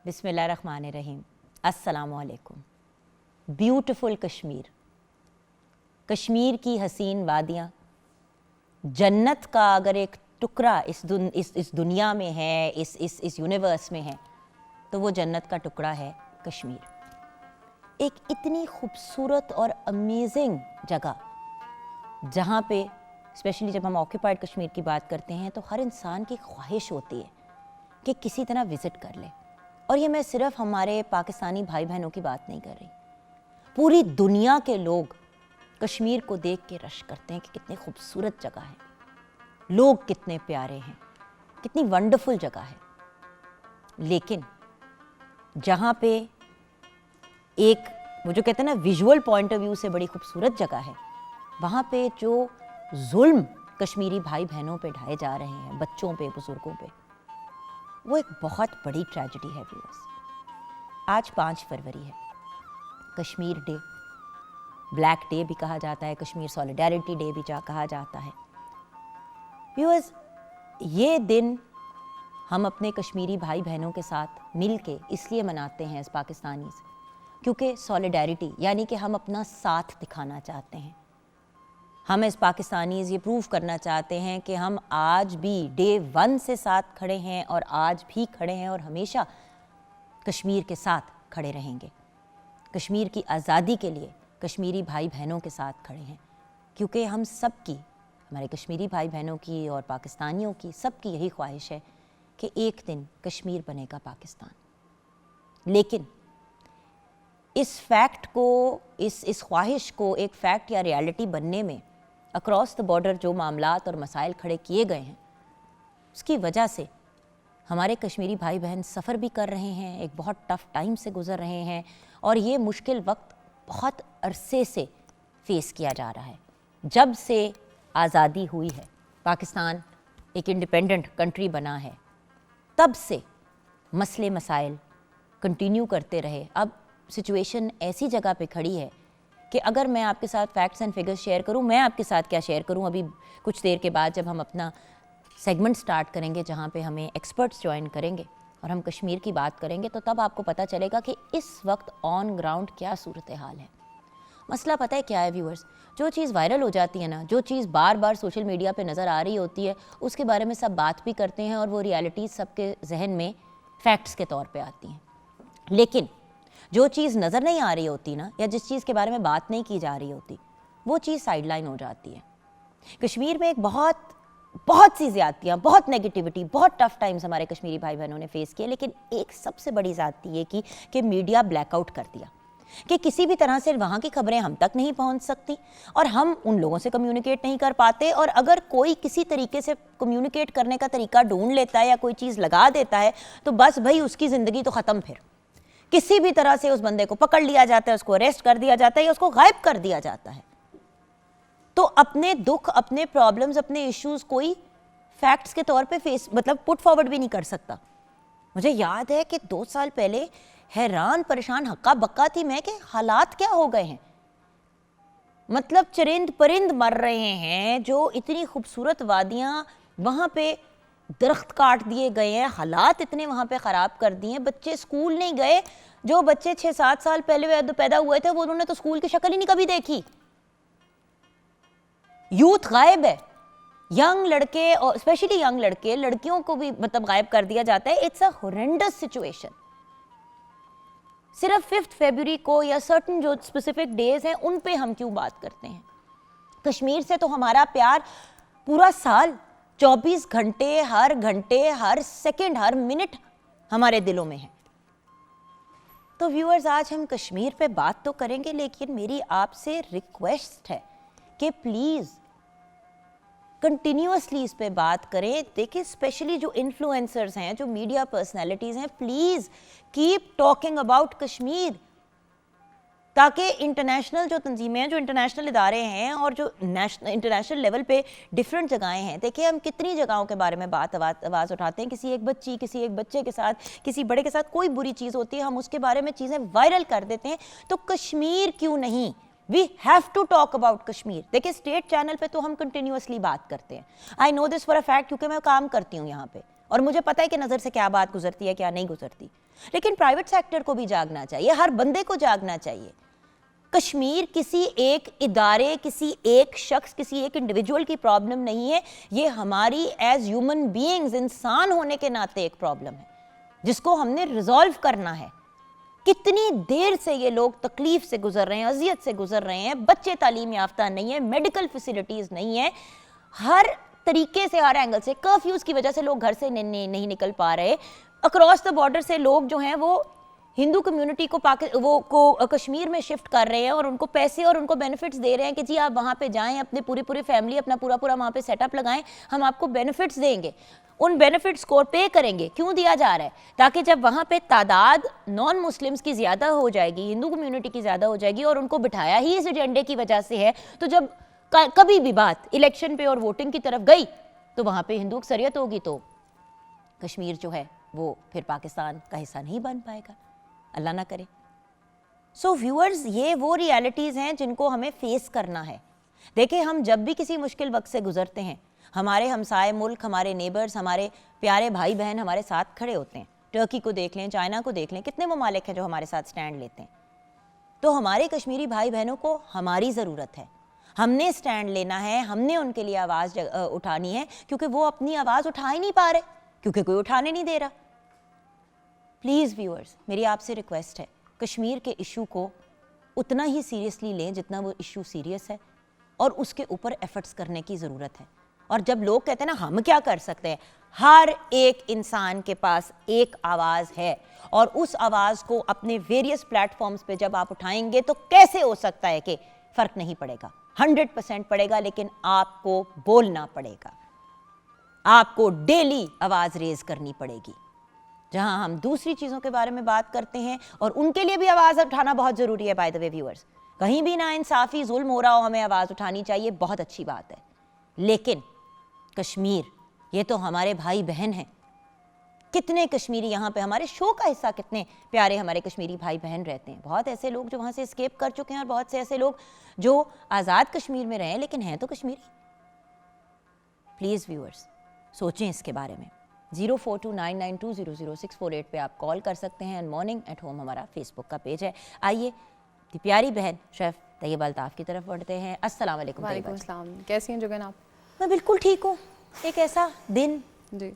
بسم اللہ الرحمن الرحیم. السلام علیکم. بیوٹیفل کشمیر، کشمیر کی حسین وادیاں، جنت کا اگر ایک ٹکڑا اس دنیا میں ہے، اس یونیورس میں ہے تو وہ جنت کا ٹکڑا ہے کشمیر. ایک اتنی خوبصورت اور امیزنگ جگہ جہاں پہ اسپیشلی جب ہم آکوپائڈ کشمیر کی بات کرتے ہیں تو ہر انسان کی خواہش ہوتی ہے کہ کسی طرح وزٹ کر لے. اور یہ میں صرف ہمارے پاکستانی بھائی بہنوں کی بات نہیں کر رہی، پوری دنیا کے لوگ کشمیر کو دیکھ کے رش کرتے ہیں کہ کتنی خوبصورت جگہ ہے، لوگ کتنے پیارے ہیں، کتنی ونڈرفل جگہ ہے. لیکن جہاں پہ ایک وہ جو کہتے ہیں نا ویژول پوائنٹ آف ویو سے بڑی خوبصورت جگہ ہے، وہاں پہ جو ظلم کشمیری بھائی بہنوں پہ ڈھائے جا رہے ہیں، بچوں پہ، بزرگوں پہ، وہ ایک بہت بڑی ٹریجڈی ہے. ویورز، آج 5 فروری ہے، کشمیر ڈے، بلیک ڈے بھی کہا جاتا ہے، کشمیر سولیڈیرٹی ڈے بھی کہا جاتا ہے. ویورز، یہ دن ہم اپنے کشمیری بھائی بہنوں کے ساتھ مل کے اس لیے مناتے ہیں اس پاکستانی سے کیونکہ سولیڈیرٹی یعنی کہ ہم اپنا ساتھ دکھانا چاہتے ہیں. ہم اس پاکستانیز یہ پروف کرنا چاہتے ہیں کہ ہم آج بھی ڈے 1 سے ساتھ کھڑے ہیں اور آج بھی کھڑے ہیں اور ہمیشہ کشمیر کے ساتھ کھڑے رہیں گے. کشمیر کی آزادی کے لیے کشمیری بھائی بہنوں کے ساتھ کھڑے ہیں کیونکہ ہم سب کی، ہمارے کشمیری بھائی بہنوں کی اور پاکستانیوں کی سب کی یہی خواہش ہے کہ ایک دن کشمیر بنے گا پاکستان. لیکن اس فیکٹ کو، اس خواہش کو ایک فیکٹ یا ریالٹی بننے میں اکراس دا بارڈر جو معاملات اور مسائل کھڑے کیے گئے ہیں، اس کی وجہ سے ہمارے کشمیری بھائی بہن سفر بھی کر رہے ہیں، ایک بہت ٹف ٹائم سے گزر رہے ہیں اور یہ مشکل وقت بہت عرصے سے فیس کیا جا رہا ہے. جب سے آزادی ہوئی ہے، پاکستان ایک انڈیپینڈنٹ کنٹری بنا ہے، تب سے مسئلے مسائل کنٹینیو کرتے رہے. اب سچویشن ایسی جگہ پہ کھڑی ہے کہ اگر میں آپ کے ساتھ فیکٹس اینڈ فگرز شیئر کروں، میں آپ کے ساتھ کیا شیئر کروں. ابھی کچھ دیر کے بعد جب ہم اپنا سیگمنٹ سٹارٹ کریں گے جہاں پہ ہمیں ایکسپرٹس جوائن کریں گے اور ہم کشمیر کی بات کریں گے تو تب آپ کو پتہ چلے گا کہ اس وقت آن گراؤنڈ کیا صورتحال ہے. مسئلہ پتہ ہے کیا ہے ویورز؟ جو چیز وائرل ہو جاتی ہے نا، جو چیز بار بار سوشل میڈیا پہ نظر آ رہی ہوتی ہے، اس کے بارے میں سب بات بھی کرتے ہیں اور وہ ریالٹیز سب کے ذہن میں فیکٹس کے طور پہ آتی ہیں. لیکن جو چیز نظر نہیں آ رہی ہوتی نا، یا جس چیز کے بارے میں بات نہیں کی جا رہی ہوتی، وہ چیز سائیڈ لائن ہو جاتی ہے. کشمیر میں ایک بہت سی زیادتیاں، بہت نیگیٹیوٹی، بہت ٹف ٹائمز ہمارے کشمیری بھائی بہنوں نے فیس کیے. لیکن ایک سب سے بڑی زیادتی یہ کی کہ میڈیا بلیک آؤٹ کر دیا کہ کسی بھی طرح سے وہاں کی خبریں ہم تک نہیں پہنچ سکتی اور ہم ان لوگوں سے کمیونیکیٹ نہیں کر پاتے. اور اگر کوئی کسی طریقے سے کمیونیکیٹ کرنے کا طریقہ ڈھونڈ لیتا ہے یا کوئی چیز لگا دیتا ہے تو بس بھائی اس کی زندگی تو ختم. پھر کسی بھی طرح سے اس بندے کو پکڑ لیا جاتا ہے، اس کو اریسٹ کر دیا جاتا ہے یا اس کو غائب کر دیا جاتا ہے. تو اپنے دکھ، اپنے پرابلمز، اپنے ایشوز کوئی فیکٹس کے طور پہ پٹ فارورڈ بھی نہیں کر سکتا. مجھے یاد ہے کہ 2 سال پہلے حیران پریشان ہکا بکا تھی میں کہ حالات کیا ہو گئے ہیں. مطلب چرند پرند مر رہے ہیں، جو اتنی خوبصورت وادیاں، وہاں پہ درخت کاٹ دیے گئے ہیں، حالات اتنے وہاں پہ خراب کر دیے ہیں. بچے اسکول نہیں گئے، جو بچے 6-7 سال پہلے پیدا ہوئے تھے وہ انہوں نے تو اسکول کی شکل ہی نہیں کبھی دیکھی. یوتھ غائب ہے، ینگ لڑکے اور اسپیشلی ینگ لڑکے، لڑکیوں کو بھی غائب کر دیا جاتا ہے. It's a horrendous situation. صرف 5 فروری کو یا سرٹن جو اسپیسیفک ڈیز ہیں ان پہ ہم کیوں بات کرتے ہیں؟ کشمیر سے تو ہمارا پیار پورا سال 24 گھنٹے ہر سیکنڈ ہر منٹ ہمارے دلوں میں ہے. تو ویورز، آج ہم کشمیر پہ بات تو کریں گے لیکن میری آپ سے ریکویسٹ ہے کہ پلیز کنٹینیوسلی اس پہ بات کریں. دیکھیں اسپیشلی جو انفلوئنسرز ہیں، جو میڈیا پرسنالٹیز ہیں، please keep talking about Kashmir تاکہ انٹرنیشنل جو تنظیمیں ہیں، جو انٹرنیشنل ادارے ہیں اور جو انٹرنیشنل لیول پہ ڈفرینٹ جگہیں ہیں، دیکھیں ہم کتنی جگہوں کے بارے میں آواز اٹھاتے ہیں. کسی ایک بچی، کسی ایک بچے کے ساتھ، کسی بڑے کے ساتھ کوئی بری چیز ہوتی ہے، ہم اس کے بارے میں چیزیں وائرل کر دیتے ہیں. تو کشمیر کیوں نہیں؟ We have to talk about Kashmir. دیکھیں اسٹیٹ چینل پہ تو ہم کنٹینیوسلی بات کرتے ہیں. آئی نو دس فار اے فیکٹ کیونکہ میں کام کرتی ہوں یہاں پہ. اور مجھے پتہ ہے کہ نظر سے کیا بات گزرتی ہے کیا نہیں گزرتی، لیکن پرائیویٹ سیکٹر کو بھی جاگنا چاہیے، ہر بندے کو جاگنا چاہیے. کشمیر کسی ایک ادارے، کسی ایک شخص، کسی ایک انڈیویجول کی پرابلم نہیں ہے، یہ ہماری ایز ہیومن بینگز، انسان ہونے کے ناطے ایک پرابلم ہے جس کو ہم نے ریزالو کرنا ہے. کتنی دیر سے یہ لوگ تکلیف سے گزر رہے ہیں، اذیت سے گزر رہے ہیں، بچے تعلیم یافتہ نہیں ہیں، میڈیکل فیسلٹیز نہیں ہیں، ہر طریقے سے، ہر اینگل سے. کرفیوز کی وجہ سے لوگ گھر سے نہیں نکل پا رہے. اکراس دا بارڈر سے لوگ جو ہیں وہ ہندو کمیونٹی کو کشمیر میں شفٹ کر رہے ہیں اور ان کو پیسے اور ان کو بینیفٹس دے رہے ہیں کہ جی آپ وہاں پہ جائیں، اپنے پوری فیملی، اپنا پورا وہاں پہ سیٹ اپ لگائیں، ہم آپ کو بینیفٹس دیں گے. ان بینیفٹس کو پے کریں گے. کیوں دیا جا رہا ہے؟ تاکہ جب وہاں پہ تعداد نان مسلمز کی زیادہ ہو جائے گی، ہندو کمیونٹی کی زیادہ ہو جائے گی، اور ان کو بٹھایا ہی اس ایجنڈے کی وجہ سے ہے، تو جب کبھی بھی بات الیکشن پہ اور ووٹنگ کی طرف گئی تو وہاں پہ ہندو اکثریت ہوگی، تو کشمیر جو ہے وہ پھر پاکستان کا حصہ نہیں بن پائے گا، اللہ نہ کرے. سو ویورز، یہ وہ ریالٹیز ہیں جن کو ہمیں فیس کرنا ہے. دیکھیں، ہم جب بھی کسی مشکل وقت سے گزرتے ہیں، ہمارے ہمسائے ملک، ہمارے نیبرز، ہمارے پیارے بھائی بہن ہمارے ساتھ کھڑے ہوتے ہیں. ٹرکی کو دیکھ لیں، چائنا کو دیکھ لیں، کتنے ممالک ہیں جو ہمارے ساتھ سٹینڈ لیتے ہیں. تو ہمارے کشمیری بھائی بہنوں کو ہماری ضرورت ہے، ہم نے سٹینڈ لینا ہے، ہم نے ان کے لیے آواز اٹھانی ہے، کیونکہ وہ اپنی آواز اٹھا ہی نہیں پا رہے، کیونکہ کوئی اٹھانے نہیں دے رہا. پلیز ویورز، میری آپ سے ریکویسٹ ہے، کشمیر کے ایشو کو اتنا ہی سیریسلی لیں جتنا وہ ایشو سیریس ہے، اور اس کے اوپر ایفرٹس کرنے کی ضرورت ہے. اور جب لوگ کہتے ہیں نا ہم کیا کر سکتے ہیں، ہر ایک انسان کے پاس ایک آواز ہے، اور اس آواز کو اپنے ویریس پلیٹ فارمز پہ جب آپ اٹھائیں گے تو کیسے ہو سکتا ہے کہ فرق نہیں پڑے گا؟ 100% پڑے گا، لیکن آپ کو بولنا پڑے گا، آپ کو ڈیلی آواز ریز کرنی پڑے گی. جہاں ہم دوسری چیزوں کے بارے میں بات کرتے ہیں، اور ان کے لیے بھی آواز اٹھانا بہت ضروری ہے. بائی دا وے ویورز، کہیں بھی نا انصافی، ظلم ہو رہا ہو، ہمیں آواز اٹھانی چاہیے، بہت اچھی بات ہے. لیکن کشمیر، یہ تو ہمارے بھائی بہن ہیں. کتنے کشمیری یہاں پہ، ہمارے شو کا حصہ کتنے پیارے ہمارے کشمیری بھائی بہن رہتے ہیں. بہت ایسے لوگ جو وہاں سے اسکیپ کر چکے ہیں، اور بہت سے ایسے لوگ جو آزاد کشمیر میں رہے ہیں لیکن ہیں تو کشمیری. پلیز ویورز، سوچیں اس کے بارے میں. 042992000648 پہ آپ کال کر سکتے ہیں. اینڈ مارننگ ایٹ ہوم ہمارا فیس بک کا پیج ہے. آئیے دی پیاری بہن شیف طیبہ الطاف کی طرف بڑھتے ہیں. السلام علیکم. وعلیکم السلام. کیسی ہیں جوگن آپ؟ میں بالکل ٹھیک ہوں. ایک ایسا دن، جی،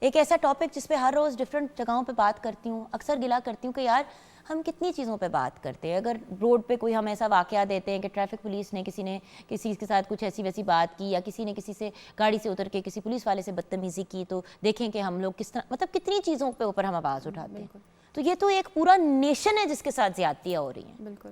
ایک ایسا ٹاپک جس پہ ہر روز ڈفرینٹ جگہوں پہ بات کرتی ہوں. اکثر گلا کرتی ہوں کہ یار ہم کتنی چیزوں پہ بات کرتے ہیں. اگر روڈ پہ کوئی ہم ایسا واقعہ دیتے ہیں کہ ٹریفک پولیس نے کسی کے ساتھ کچھ ایسی ویسی بات کی، یا کسی نے کسی سے گاڑی سے اتر کے کسی پولیس والے سے بدتمیزی کی، تو دیکھیں کہ ہم لوگ کس طرح، مطلب کتنی چیزوں پہ اوپر ہم آواز اٹھاتے ہیں. تو یہ تو ایک پورا نیشن ہے جس کے ساتھ زیادتیاں ہو رہی ہیں. بالکل.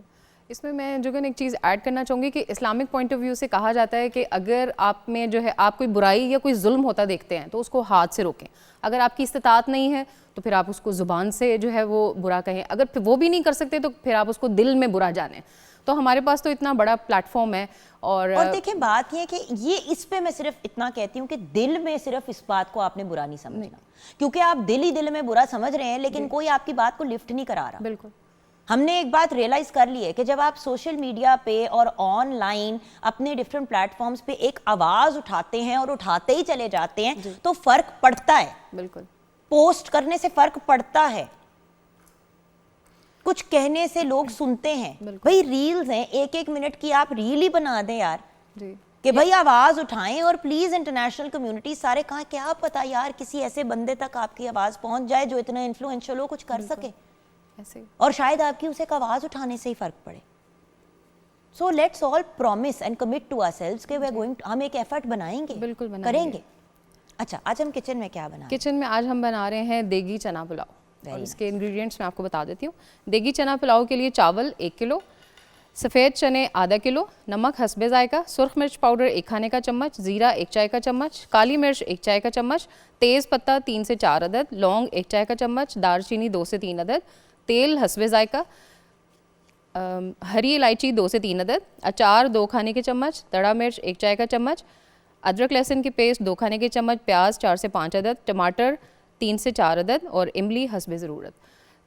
اس میں جوگن ایک چیز ایڈ کرنا چاہوں گی کہ اسلامک پوائنٹ آف ویو سے کہا جاتا ہے کہ اگر آپ میں جو ہے آپ کوئی برائی یا کوئی ظلم ہوتا دیکھتے ہیں تو اس کو ہاتھ سے روکیں. اگر آپ کی استطاعت نہیں ہے تو پھر آپ اس کو زبان سے جو ہے وہ برا کہیں. اگر وہ بھی نہیں کر سکتے تو پھر آپ اس کو دل میں برا جانیں. تو ہمارے پاس تو اتنا بڑا پلیٹ فارم ہے. اور دیکھیں بات یہ کہ یہ اس پہ میں صرف اتنا کہتی ہوں کہ دل میں صرف اس بات کو آپ نے برا نہیں سمجھنا، کیونکہ آپ دل میں برا سمجھ رہے ہیں لیکن کوئی آپ کی بات کو لفٹ نہیں کرا رہا. بالکل. ہم نے ایک بات ریئلائز کر لی ہے کہ جب آپ سوشل میڈیا پہ اور آن لائن اپنے ڈفرینٹ پلیٹ فارمز پہ ایک آواز اٹھاتے ہیں اور اٹھاتے ہی چلے جاتے ہیں تو فرق پڑتا ہے. بالکل. پوسٹ کرنے سے فرق پڑتا ہے، کچھ کہنے سے لوگ سنتے ہیں. بھائی ریلز ہیں، 1 منٹ کی آپ ریل ہی بنا دیں یار، کہ بھائی آواز اٹھائیں. اور پلیز انٹرنیشنل کمیونٹی سارے کہاں، کیا پتا یار کسی ایسے بندے تک آپ کی آواز پہنچ جائے جو اتنا انفلوئنشل ہو، کچھ کر سکے، اور شاید آپ کی اسے ایک آواز اٹھانے سے ہی فرق پڑے. So let's all promise and commit to ourselves کہ ہم ایک ایفرٹ بنائیں گے، بالکل کریں گے. اچھا، آج ہم کچن میں کیا بنا رہے ہیں؟ کچن میں آج ہم بنا رہے ہیں دیگی چنا پلاؤ. اور اس کے انگریڈینٹس میں آپ کو بتا دیتی ہوں. دیگی چنا پلاؤ کے لیے چاول 1 کلو، سفید چنے آدھا کلو، نمک حسب ذائقہ، سرخ مرچ پاؤڈر 1 کھانے کا چمچ، زیرہ 1 چائے کا چمچ، کالی مرچ 1 چائے کا چمچ، تیز پتہ 3 سے 4 عدد، لونگ 1 چائے کا چمچ، دار چینی 2 سے 3 عدد، تیل حسب ذائقہ، ہری الائچی 2 سے 3 عدد، اچار 2 کھانے کے چمچ، تڑا مرچ 1 چائے کا چمچ، ادرک لہسن کی پیسٹ 2 کھانے کے چمچ، پیاز 4 سے 5 عدد، ٹماٹر 3 سے 4 عدد، اور املی حسب ضرورت.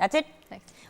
That's it.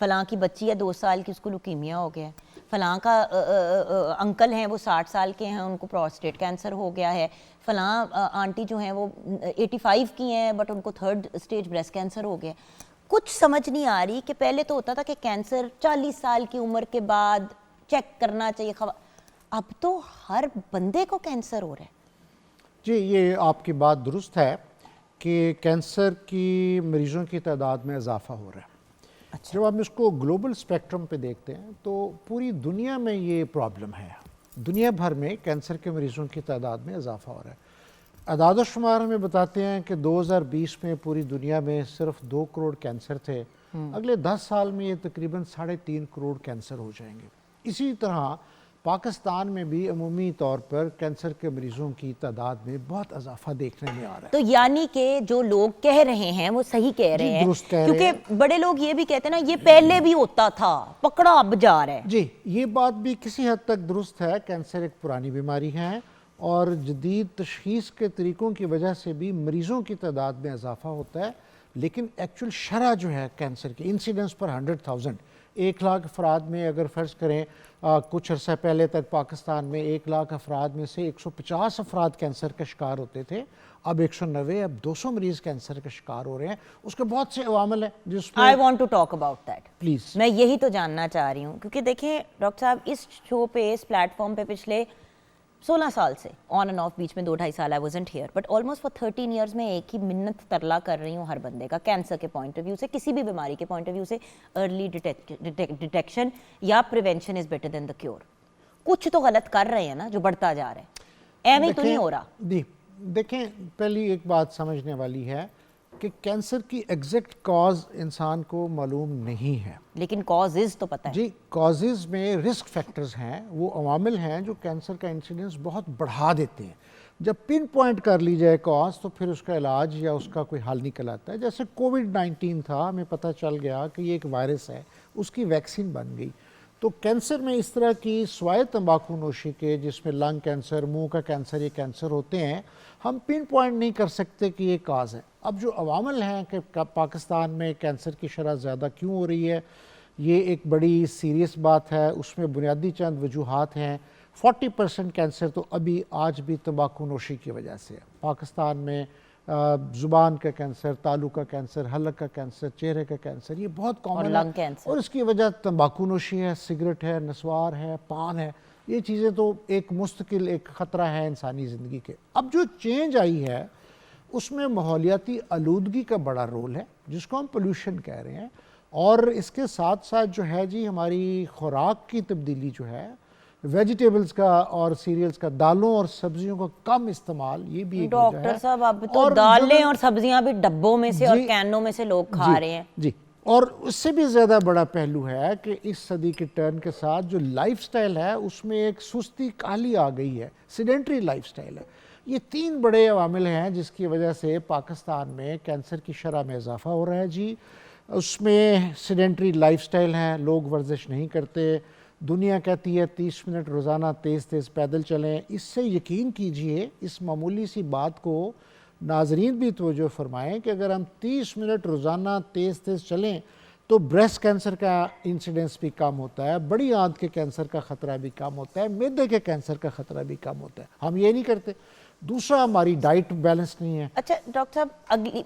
فلاں کی بچی ہے 2 سال کی، اس کو لیوکیمیا ہو گیا ہے، فلاں کا انکل ہیں وہ 60 سال کے ہیں، ان کو پروسٹیٹ کینسر ہو گیا ہے، فلاں آنٹی جو ہیں وہ 85 کی ہیں بٹ ان کو 3rd اسٹیج بریسٹ کینسر ہو گیا. کچھ سمجھ نہیں آ رہی کہ پہلے تو ہوتا تھا کہ کینسر 40 سال کی عمر کے بعد چیک کرنا چاہیے، اب تو ہر بندے کو کینسر ہو رہا ہے. جی یہ آپ کی بات درست ہے کہ کینسر کی مریضوں کی تعداد میں اضافہ ہو رہا ہے. جب ہم اس کو گلوبل اسپیکٹرم پہ دیکھتے ہیں تو پوری دنیا میں یہ پرابلم ہے. دنیا بھر میں کینسر کے مریضوں کی تعداد میں اضافہ ہو رہا ہے. اعداد و شمار ہمیں بتاتے ہیں کہ 2020 میں پوری دنیا میں صرف 2 کروڑ کینسر تھے. اگلے 10 سال میں یہ تقریباً 3.5 کروڑ کینسر ہو جائیں گے. اسی طرح پاکستان میں بھی عمومی طور پر کینسر کے مریضوں کی تعداد میں بہت اضافہ دیکھنے میں آ رہا ہے. تو یعنی کہ جو لوگ کہہ رہے ہیں وہ صحیح کہہ رہے ہیں، درست کہہ رہے ہیں. کیونکہ بڑے لوگ یہ بھی کہتے ہیں نا یہ پہلے بھی ہوتا تھا، پکڑا اب جا رہا ہے. جی یہ بات بھی کسی حد تک درست ہے. کینسر ایک پرانی بیماری ہے اور جدید تشخیص کے طریقوں کی وجہ سے بھی مریضوں کی تعداد میں اضافہ ہوتا ہے. لیکن ایکچول شرح جو ہے کینسر کی انسیڈنس پر 100,000 1 لاکھ افراد میں اگر فرض کریں کچھ عرصہ پہلے تک پاکستان میں 1 لاکھ افراد میں سے 150 افراد کینسر کا شکار ہوتے تھے. اب 190 اب 200 مریض کینسر کا شکار ہو رہے ہیں. اس کے بہت سے عوامل ہیں جس میں I want to talk about that. Please. میں یہی تو جاننا چاہ رہی ہوں کیونکہ دیکھیں ڈاکٹر صاحب اس شو پہ اس پلیٹ فارم پہ پچھلے 16 سال سے آن اینڈ آف، بیچ میں 2-2.5 سال I wasn't here but almost for 13 years میں ایک ہی منت ترلا کر رہی ہوں ہر بندے کا کینسر کے پوائنٹ آف ویو سے، کسی بھی بیماری کے پوائنٹ آف ویو سے. ارلی ڈیٹیکشن یا prevention is better than the cure. کچھ تو غلط کر رہے ہیں نا جو بڑھتا جا رہا ہے، ایویں تو نہیں ہو رہا. جی دیکھیں پہلی ایک بات سمجھنے والی ہے کہ کینسر کی ایگزیکٹ کاز انسان کو معلوم نہیں ہے، لیکن کازز تو پتہ ہے. جی کازز میں رسک فیکٹرز ہیں، وہ عوامل ہیں جو کینسر کا انسیڈنس بہت بڑھا دیتے ہیں. جب پن پوائنٹ کر لی جائے کاز تو پھر اس کا علاج یا اس کا کوئی حل نکل آتا ہے. جیسے کووڈ-19 تھا، ہمیں پتہ چل گیا کہ یہ ایک وائرس ہے، اس کی ویکسین بن گئی. تو کینسر میں اس طرح کی سوائے تمباکو نوشی کے جس میں لنگ کینسر، منہ کا کینسر، یہ کینسر ہوتے ہیں، ہم پن پوائنٹ نہیں کر سکتے کہ یہ کاز ہے. اب جو عوامل ہیں کہ پاکستان میں کینسر کی شرح زیادہ کیوں ہو رہی ہے، یہ ایک بڑی سیریس بات ہے. اس میں بنیادی چند وجوہات ہیں. 40% کینسر تو ابھی آج بھی تمباکو نوشی کی وجہ سے ہے. پاکستان میں زبان کا کینسر، تالو کا کینسر، حلق کا کینسر، چہرے کا کینسر، یہ بہت کامن ہے. اور اس کی وجہ تمباکو نوشی ہے، سگریٹ ہے، نسوار ہے، پان ہے. یہ چیزیں تو ایک مستقل ایک خطرہ ہے انسانی زندگی کے. اب جو چینج آئی ہے اس میں ماحولیاتی آلودگی کا بڑا رول ہے جس کو ہم پولوشن کہہ رہے ہیں. اور اس کے ساتھ ساتھ جو ہے جی ہماری خوراک کی تبدیلی جو ہے، ویجیٹیبلز کا اور سیریلز کا، دالوں اور سبزیوں کا کم استعمال، یہ بھی ایک وجہ ہے. ڈاکٹر صاحب اب تو دالیں اور سبزیاں بھی ڈبوں میں سے اور کینوں میں سے لوگ کھا رہے ہیں. جی اور اس سے بھی زیادہ بڑا پہلو ہے کہ اس صدی کے ٹرن کے ساتھ جو لائف سٹائل ہے اس میں ایک سستی کاہلی آ گئی ہے، سیڈنٹری لائف سٹائل ہے. یہ 3 بڑے عوامل ہیں جس کی وجہ سے پاکستان میں کینسر کی شرح میں اضافہ ہو رہا ہے. جی اس میں سیڈنٹری لائف سٹائل ہے، لوگ ورزش نہیں کرتے. دنیا کہتی ہے 30 منٹ روزانہ تیز تیز پیدل چلیں. اس سے یقین کیجئے اس معمولی سی بات کو ناظرین بھی توجہ فرمائیں کہ اگر ہم 30 منٹ روزانہ تیز تیز چلیں تو بریسٹ کینسر کا انسیڈنس بھی کم ہوتا ہے، بڑی آنت کے کینسر کا خطرہ بھی کم ہوتا ہے، معدے کے کینسر کا خطرہ بھی کم ہوتا ہے. ہم یہ نہیں کرتے. دوسرا ہماری ڈائٹ بیلنس نہیں ہے. اچھا ڈاکٹر صاحب اگلی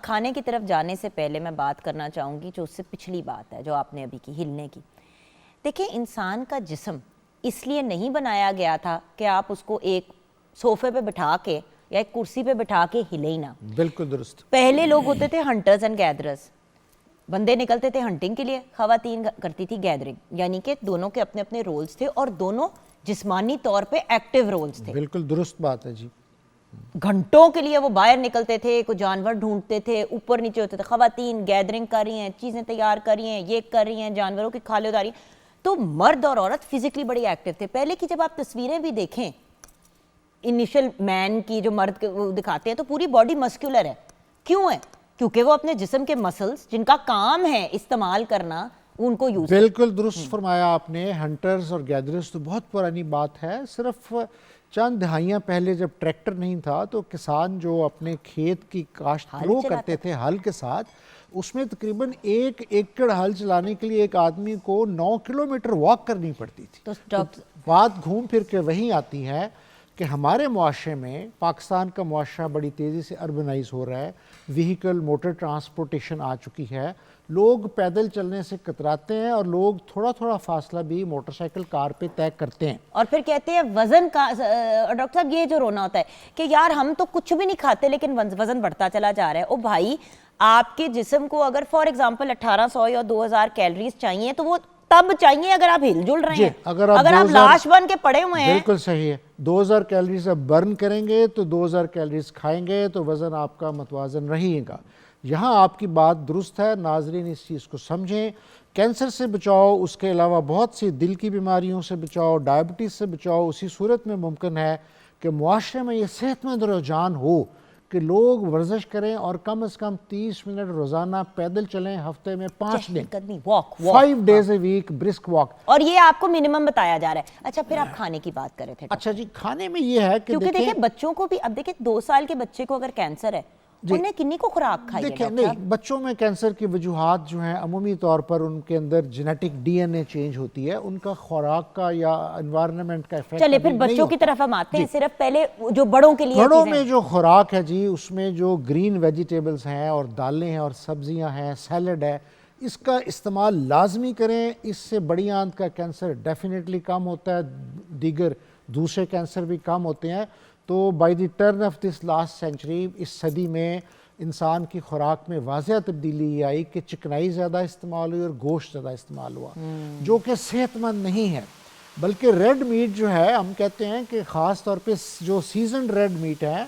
کھانے کی طرف جانے سے پہلے میں بات کرنا چاہوں گی جو اس سے پچھلی بات ہے جو آپ نے ابھی کی، ہلنے کی. دیکھیں انسان کا جسم اس لیے نہیں بنایا گیا تھا کہ آپ اس کو ایک صوفے پہ بٹھا کے یا ایک کرسی پہ بٹھا کے ہلے ہی نہ. بالکل درست. پہلے لوگ ہوتے تھے ہنٹرز اینڈ گیدرز، بندے نکلتے تھے ہنٹنگ کے لیے، خواتین کرتی تھی گیدرنگ، یعنی کہ دونوں کے اپنے اپنے رولز تھے اور دونوں جسمانی طور پہ ایکٹیو رولز تھے. بالکل درست بات ہے جی. گھنٹوں کے لیے وہ باہر نکلتے تھے، کوئی جانور ڈھونڈتے تھے، اوپر نیچے ہوتے تھے. خواتین گیدرنگ کر رہی ہیں، چیزیں تیار کر رہی ہیں، یہ کر رہی ہیں، جانوروں کی کھالیں اتاری. تو مرد اور عورت فزیکلی بڑی ایکٹیو تھے. پہلے کی جب آپ تصویریں بھی دیکھیں انیشل مین کی جو مرد دکھاتے ہیں تو پوری باڈی مسکولر ہے. کیوں ہے؟ کیونکہ وہ اپنے جسم کے مسلز جن کا کام ہے استعمال کرنا ان کو یوز. بالکل درست فرمایا آپ نے. ہنٹرز اور گیدرز تو بہت پرانی بات ہے. صرف چند دہائیاں پہلے جب ٹریکٹر نہیں تھا تو کسان جو اپنے کھیت کی کاشت کرتے تھے ہل کے ساتھ، اس میں تقریباً 1 ایکڑ ہل چلانے کے لیے ایک آدمی کو 9 کلومیٹر واک کرنی پڑتی تھی. تو ڈاکٹر بات گھوم پھر کے وہیں آتی ہے کہ ہمارے معاشرے میں پاکستان کا معاشرہ بڑی تیزی سے اربنائز ہو رہا ہے, وہیکل موٹر ٹرانسپورٹیشن آ چکی ہے, لوگ پیدل چلنے سے کتراتے ہیں اور لوگ تھوڑا تھوڑا فاصلہ بھی موٹر سائیکل کار پہ طے کرتے ہیں. اور پھر کہتے ہیں وزن کا, ڈاکٹر صاحب یہ جو رونا ہوتا ہے کہ یار ہم تو کچھ بھی نہیں کھاتے لیکن وزن بڑھتا چلا جا رہا ہے. او بھائی آپ کے جسم کو اگر فار ایگزامپل 1800 یا 2000 کیلریز چاہیے تو وہ تب چاہیے اگر آپ ہل جل رہے ہیں, اگر آپ لاش بن کے پڑے ہوئے ہیں. بالکل صحیح ہے, 2000 کیلریز آپ برن کریں گے تو 2000 کیلریز کھائیں گے تو وزن آپ کا متوازن رہے گا. یہاں آپ کی بات درست ہے, ناظرین اس چیز کو سمجھیں. کینسر سے بچاؤ, اس کے علاوہ بہت سی دل کی بیماریوں سے بچاؤ, ڈائبٹیز سے بچاؤ اسی صورت میں ممکن ہے کہ معاشرے میں یہ صحت مند رجحان ہو کہ لوگ ورزش کریں اور کم از کم 30 منٹ روزانہ پیدل چلیں, ہفتے میں 5 دن, 5 days a week brisk walk. اور یہ آپ کو منیمم بتایا جا رہا ہے. اچھا پھر آپ کھانے کی بات کرے تھے. اچھا جی, کھانے میں یہ ہے کہ کیونکہ دیکھیں بچوں کو بھی, اب دیکھیں 2 سال کے بچے کو اگر کینسر ہے انہیں کنی کو خوراک کھائیے. دیکھیں نہیں, بچوں میں کینسر کی وجوہات جو ہیں عمومی طور پر ان کے اندر جینیٹک ڈی این اے چینج ہوتی ہے, ان کا خوراک کا یا انوائرمنٹ کا افیکٹ. چلے پھر بچوں کی طرف ہم آتے ہیں, صرف پہلے جو بڑوں کے لیے بڑوں میں جو خوراک ہے جی, اس میں جو گرین ویجیٹیبلز ہیں اور دالیں ہیں اور سبزیاں ہیں, سیلڈ ہے, اس کا استعمال لازمی کریں. اس سے بڑی آنت کا کینسر ڈیفینیٹلی کم ہوتا ہے, دیگر دوسرے کینسر بھی کم ہوتے ہیں. تو by the turn of this last century, اس صدی میں انسان کی خوراک میں واضح تبدیلی یہ آئی کہ چکنائی زیادہ استعمال ہوئی اور گوشت زیادہ استعمال ہوا, جو کہ صحت مند نہیں ہے. بلکہ ریڈ میٹ جو ہے, ہم کہتے ہیں کہ خاص طور پہ جو سیزنڈ ریڈ میٹ ہے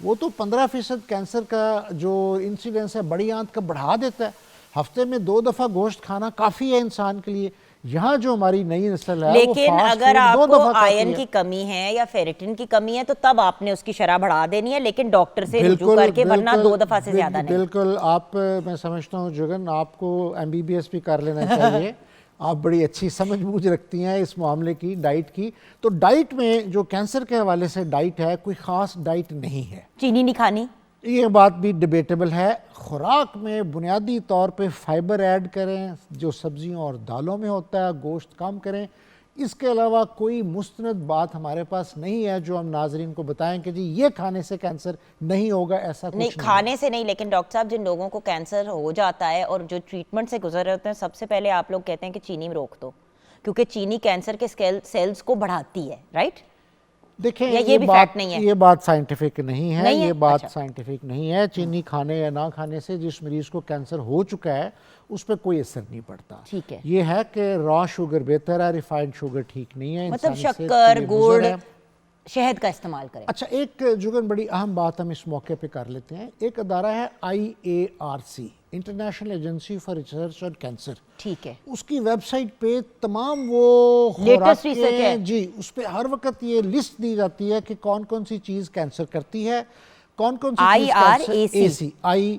وہ تو 15% کینسر کا جو انسیڈنس ہے بڑی آنت کا بڑھا دیتا ہے. ہفتے میں 2 دفعہ گوشت کھانا کافی ہے انسان کے لیے. یہاں جو ہماری نئی نسل ہے, لیکن اگر آپ کو آئرن کی کمی ہے یا فیریٹن کی کمی ہے تو تب آپ نے اس کی شرح بڑھا دینی ہے, لیکن ڈاکٹر سے رجوع کر کے, ورنہ 2 دفعہ سے زیادہ نہیں. بالکل آپ, میں سمجھتا ہوں جگن آپ کو MBBS بھی کر لینا چاہیے. آپ بڑی اچھی سمجھ بوجھ رکھتی ہیں اس معاملے کی, ڈائٹ کی. تو ڈائٹ میں جو کینسر کے حوالے سے ڈائٹ ہے, کوئی خاص ڈائٹ نہیں ہے. چینی نہیں کھانی, یہ بات بھی ڈیبیٹیبل ہے. خوراک میں بنیادی طور پہ فائبر ایڈ کریں جو سبزیوں اور دالوں میں ہوتا ہے, گوشت کم کریں. اس کے علاوہ کوئی مستند بات ہمارے پاس نہیں ہے جو ہم ناظرین کو بتائیں کہ جی یہ کھانے سے کینسر نہیں ہوگا, ایسا کچھ نہیں. کھانے سے نہیں, لیکن ڈاکٹر صاحب جن لوگوں کو کینسر ہو جاتا ہے اور جو ٹریٹمنٹ سے گزر رہے ہوتے ہیں, سب سے پہلے آپ لوگ کہتے ہیں کہ چینی میں روک دو, کیونکہ چینی کینسر کے سیلز کو بڑھاتی ہے, رائٹ؟ دیکھیں یہ بات سائنٹیفک نہیں ہے, یہ بات سائنٹیفک نہیں ہے. چینی کھانے یا نہ کھانے سے جس مریض کو کینسر ہو چکا ہے اس پہ کوئی اثر نہیں پڑتا. ٹھیک ہے, یہ ہے کہ را شوگر بہتر ہے, ریفائنڈ شوگر ٹھیک نہیں ہے. مطلب شکر, گڑ, شہد کا استعمال کریں. اچھا ایک جگن بڑی اہم بات ہم اس موقع پہ کر لیتے ہیں. ایک ادارہ ہے IARC, international agency for research on cancer. ٹھیک ہے, اس کی ویب سائٹ پہ تمام وہ خوراکیں, جی اس پہ ہر وقت یہ لسٹ دی جاتی ہے کہ کون کون سی چیز کینسر کرتی ہے, کون کون سی چیز. IA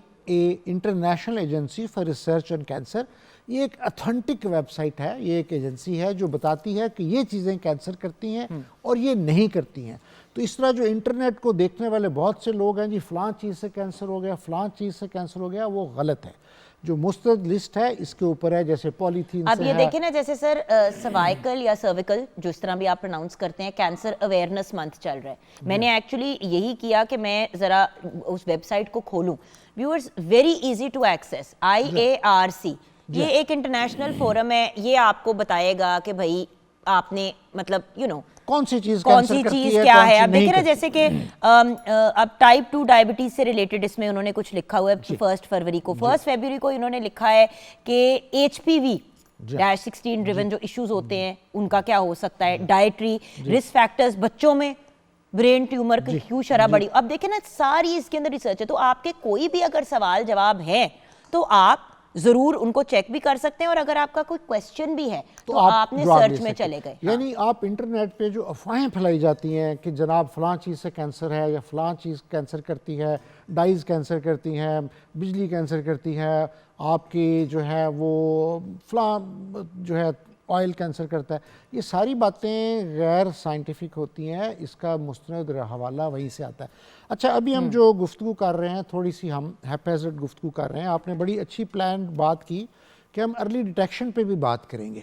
international agency for research on cancer, یہ ایک اتھینٹک ویب سائٹ ہے, یہ ایک ایجنسی ہے جو بتاتی ہے کہ یہ چیزیں کینسر کرتی ہیں اور یہ نہیں کرتی ہیں. تو اس طرح جو انٹرنیٹ کو دیکھنے والے بہت سے لوگ ہیں, جی فلاں چیز سے کینسر ہو گیا, فلاں چیز سے کینسر ہو گیا, وہ غلط ہے. جو مستند لسٹ ہے اس کے اوپر ہے, جیسے پولیتھین. اب یہ دیکھیں نا, جیسے سر سروائکل یا سرویکل جو اس طرح بھی آپ پروناؤنس کرتے ہیں, کینسر اویئرنس منتھ چل رہا ہے. میں نے ایکچولی یہی کیا کہ میں ذرا اس ویب سائٹ کو کھولوں. Viewers, very easy to access. IARC یہ ایک انٹرنیشنل فورم ہے, یہ آپ کو بتائے گا کہ بھائی آپ نے مطلب کون سی چیز کیا ہے. اب دیکھیں نا جیسے کہ اب ٹائپ 2 ڈائبٹیز سے ریلیٹڈ اس میں انہوں نے کچھ لکھا ہوا ہے. 1 فروری کو انہوں نے لکھا ہے کہ HPV-16 ڈریون جو ایشوز ہوتے ہیں ان کا کیا ہو سکتا ہے, ڈائٹری رسک فیکٹرز, بچوں میں برین ٹیومر کی کیوں شرح بڑھی. اب دیکھیں نا ساری اس کے اندر ریسرچ ہے. تو آپ کے کوئی بھی اگر سوال جواب ہے تو آپ ضرور ان کو چیک بھی کر سکتے ہیں, اور اگر آپ کا کوئی کویسچن بھی ہے تو آپ نے سرچ میں چلے گئے. یعنی آپ انٹرنیٹ پہ جو افواہیں پھیلائی جاتی ہیں کہ جناب فلاں چیز سے کینسر ہے یا فلاں چیز کینسر کرتی ہے, ڈائز کینسر کرتی ہیں, بجلی کینسر کرتی ہے, آپ کی جو ہے وہ فلاں جو ہے آئل کینسر کرتا ہے. یہ ساری باتیں غیر سائنٹیفک ہوتی ہیں, اس کا مستند حوالہ وہیں سے آتا ہے. اچھا ابھی ہم جو گفتگو کر رہے ہیں تھوڑی سی ہم ہیپیزڈ گفتگو کر رہے ہیں, آپ نے بڑی اچھی پلان بات کی کہ ہم ارلی ڈیٹیکشن پہ بھی بات کریں گے.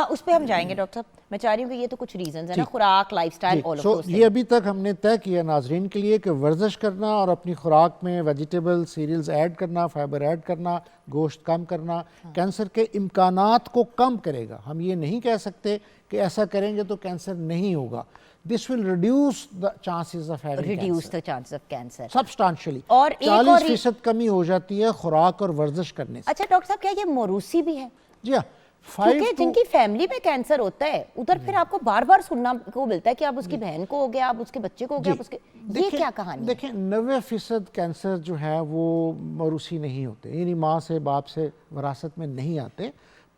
اس پہ ہم جائیں گے ڈاکٹر صاحب. میں چاہ رہی ہوں کہ یہ تو کچھ ریزنز ہیں نا, خوراک, life style, all of those. یہ ابھی تک ہم نے طے کیا ناظرین کے لیے کہ ورزش کرنا اور اپنی خوراک میں ویجیٹیبل سیریلز ایڈ کرنا, فائبر ایڈ کرنا, گوشت کم کرنا کینسر کے امکانات کو کم کرے گا. ہم یہ نہیں کہہ سکتے کہ ایسا کریں گے تو کینسر نہیں ہوگا. This will reduce the chances of having reduce cancer. the chances of cancer. Substantially. اور 40% کمی ہو جاتی ہے خوراک اور ورزش کرنے سے. اچھا ڈاکٹر صاحب, کیا یہ موروثی بھی ہے؟ جی ہاں, کیونکہ جن کی فیملی میں کینسر ہوتا ہے ادھر پھر آپ کو بار بار سننا کو ملتا ہے کہ اب اس کی بہن کو ہو گیا, اب اس کے بچے کو ہو گیا, اب اس کے, یہ کیا کہانی ہے؟ دیکھیں 90% کینسر جو ہے وہ موروثی نہیں ہوتے, یعنی ماں سے باپ سے وراثت میں نہیں آتے.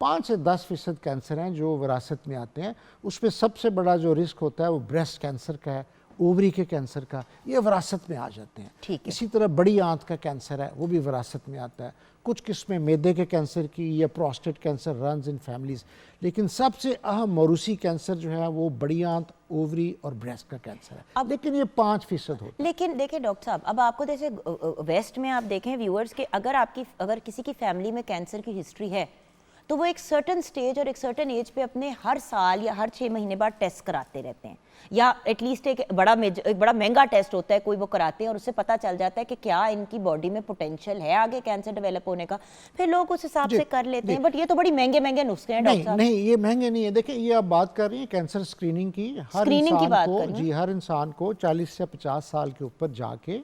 5 سے 10% کینسر ہیں جو وراثت میں آتے ہیں. اس میں سب سے بڑا جو رسک ہوتا ہے وہ بریسٹ کینسر کا ہے, اووری کے کینسر کا, یہ وراثت میں آ جاتے ہیں. اسی طرح بڑی آنت کا کینسر ہے, وہ بھی وراثت میں آتا ہے. کچھ قسمیں میدے کے کینسر کی یا prostate cancer runs in families. لیکن سب سے اہم موروثی کینسر جو ہے وہ بڑی آنت, اووری اور بریسٹ کا کینسر ہے. لیکن یہ 5% ہوتا ہے. لیکن دیکھیں ڈاکٹر صاحب, اب آپ کو جیسے ویسٹ میں آپ دیکھیں ویورز کہ اگر کسی کی فیملی میں کینسر کی ہسٹری ہے تو وہ ایک سرٹن سٹیج اور ایک سرٹن ایج پہ اپنے ہر سال یا ہر 6 مہینے بعد ٹیسٹ کراتے رہتے ہیں, یا ایٹ لیسٹ ایک بڑا مہنگا ٹیسٹ ہوتا ہے کوئی, وہ کراتے ہیں اور اس سے پتہ چل جاتا ہے کہ کیا ان کی باڈی میں پوٹینشیل ہے آگے کینسر ڈیولپ ہونے کا, پھر لوگ اس حساب سے کر لیتے ہیں. بٹ یہ تو بڑی مہنگے نسخے ہیں ڈاکٹر صاحب. نہیں, یہ مہنگے نہیں ہے. دیکھیں یہ آپ بات کر رہی ہیں کینسر اسکریننگ کی. ہر انسان کو 40 سے 50 سال کے اوپر جا کے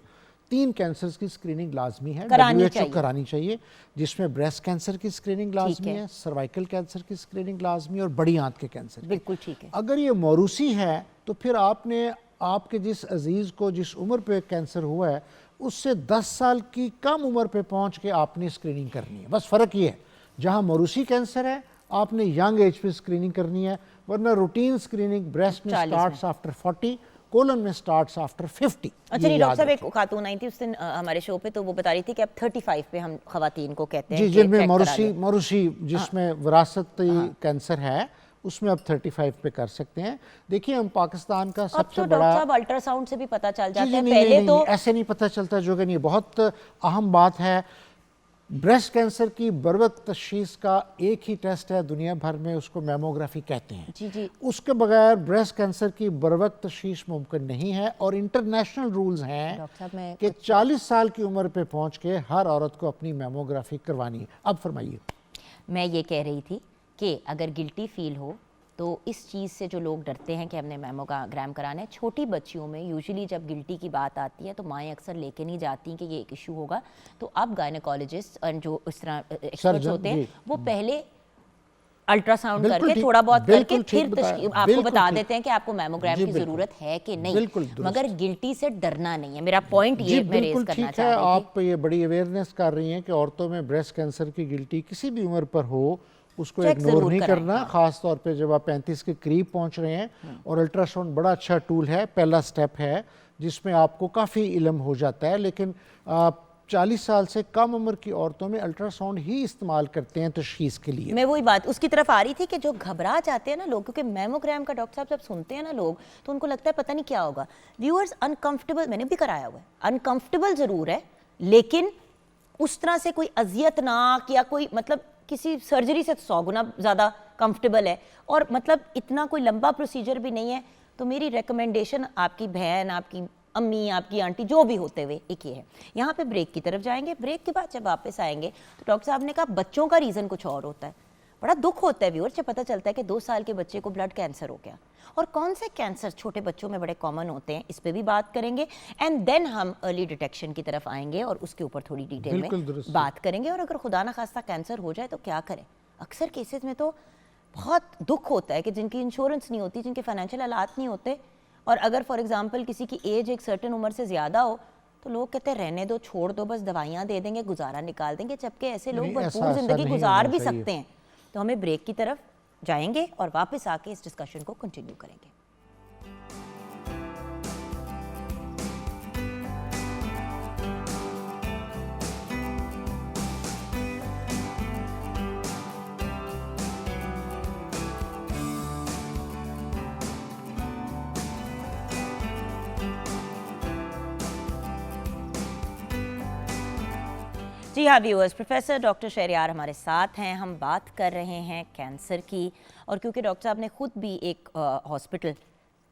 3 کینسرز کی اسکریننگ لازمی ہے, WHO کرانی چاہیے, جس میں بریسٹ کینسر کی اسکریننگ لازمی ہے, سروائکل کینسر کی اسکریننگ لازمی ہے, اور بڑی آنت کے کینسر کی. بالکل ٹھیک ہے. اگر یہ موروثی ہے تو پھر آپ نے آپ کے جس عزیز کو جس عمر پہ کینسر ہوا ہے اس سے 10 سال کی کم عمر پہ پہنچ کے آپ نے اسکریننگ کرنی ہے. بس فرق یہ ہے, جہاں موروثی کینسر ہے آپ نے ینگ ایج پہ اسکریننگ کرنی ہے, ورنہ روٹین اسکریننگ بریسٹ میں سٹارٹس آفٹر 40, کولن میں سٹارٹس آفٹر 50. اچھا نہیں ڈاکٹر صاحب, ایک خاتون آئی تھی اس دن ہمارے شو پہ, تو وہ بتا رہی تھی کہ اب 35 پہ ہم خواتین کو کہتے ہیں جی, جن میں موروثی جس میں وراثتی کینسر ہے اس میں اب 35 پہ کر سکتے ہیں. دیکھیے ہم پاکستان کا سب سے بڑا, ڈاکٹر صاحب الٹرا ساؤنڈ سے بھی پتہ چل جاتا ہے, پہلے تو ایسے نہیں پتہ چلتا جو کہ نہیں. بہت اہم بات ہے, بریسٹ کینسر کی بروقت تشخیص کا ایک ہی ٹیسٹ ہے دنیا بھر میں, اس کو میموگرافی کہتے ہیں. جی اس کے بغیر بریسٹ کینسر کی بروقت تشخیص ممکن نہیں ہے, اور انٹرنیشنل رولز ہیں کہ 40 سال کی عمر پہ پہنچ کے ہر عورت کو اپنی میموگرافی کروانی ہے. اب فرمائیے. میں یہ کہہ رہی تھی کہ اگر گلٹی فیل ہو تو اس چیز سے جو لوگ ڈرتے ہیں کہ ہم نے میموگرام کرانا ہے, چھوٹی بچیوں میں یوزلی جب گلٹی کی بات آتی ہے تو مائیں اکثر لے کے نہیں جاتی ہیں کہ یہ ایک ایشو ہوگا. تو اب گائنیکالوجسٹ اور جو اس طرح ایکسپرٹس ہوتے ہیں وہ پہلے الٹرا ساؤنڈ کر کے تھوڑا بہت کر کے پھر آپ کو بتا دیتے ہیں کہ آپ کو میموگرام کی ضرورت ہے کہ نہیں, مگر گلٹی سے ڈرنا نہیں ہے. میرا پوائنٹ یہ میں ریز کرنا چاہ رہی تھی. آپ یہ بڑی اویئرنیس کر رہی ہیں کہ عورتوں میں بریسٹ کینسر کی گلٹی کسی بھی عمر پر ہو اس کو اگنور نہیں کرنا, خاص طور پہ جب آپ 35 کے قریب پہنچ رہے ہیں. اور الٹرا ساؤنڈ بڑا اچھا ٹول ہے, پہلا سٹیپ ہے جس میں آپ کو کافی علم ہو جاتا ہے. لیکن 40 سال سے کم عمر کی عورتوں میں الٹرا ساؤنڈ ہی استعمال کرتے ہیں تشخیص کے لیے. میں وہی بات اس کی طرف آ رہی تھی کہ جو گھبرا جاتے ہیں نا لوگ, کیونکہ میموگرام کا ڈاکٹر صاحب جب سنتے ہیں نا لوگ تو ان کو لگتا ہے پتہ نہیں کیا ہوگا. ویورز انکمفرٹیبل, میں نے بھی کرایا ہوا ہے, انکمفرٹیبل ضرور ہے لیکن اس طرح سے کوئی اذیت ناک یا کوئی مطلب کسی سرجری سے 100 گنا زیادہ کمفرٹیبل ہے, اور مطلب اتنا کوئی لمبا پروسیجر بھی نہیں ہے. تو میری ریکمنڈیشن آپ کی بہن, آپ کی امی, آپ کی آنٹی جو بھی ہوتے ہوئے ایک یہ ہے. یہاں پہ بریک کی طرف جائیں گے. بریک کے بعد جب واپس آئیں گے تو ڈاکٹر صاحب نے کہا بچوں کا ریزن کچھ اور ہوتا ہے. بڑا دکھ ہوتا ہے ویور جب پتہ چلتا ہے کہ 2 سال کے بچے کو بلڈ کینسر ہو گیا, اور کون سے کینسر چھوٹے بچوں میں بڑے کامن ہوتے ہیں, اس پہ بھی بات کریں گے. اینڈ دین ہم ارلی ڈیٹیکشن کی طرف آئیں گے اور اس کے اوپر تھوڑی ڈیٹیل میں بات کریں گے. اور اگر خدا نہ خواستہ کینسر ہو جائے تو کیا کریں. اکثر کیسز میں تو بہت دکھ ہوتا ہے کہ جن کی انشورنس نہیں ہوتی, جن کے فائنینشیل حالات نہیں ہوتے, اور اگر فار ایگزامپل کسی کی ایج ایک سرٹن عمر سے زیادہ ہو تو لوگ کہتے ہیں رہنے دو, چھوڑ دو, بس دوائیاں دے دیں گے, گزارا نکال دیں گے, جبکہ ایسے لوگ بھرپور زندگی گزار بھی سکتے ہیں. تو ہمیں بریک کی طرف جائیں گے اور واپس آ کے اس ڈسکشن کو کنٹینیو کریں گے. جی ہاں ویورز، پروفیسر ڈاکٹر شہریار ہمارے ساتھ ہیں. ہم بات کر رہے ہیں کینسر کی، اور کیونکہ ڈاکٹر صاحب نے خود بھی ایک ہاسپٹل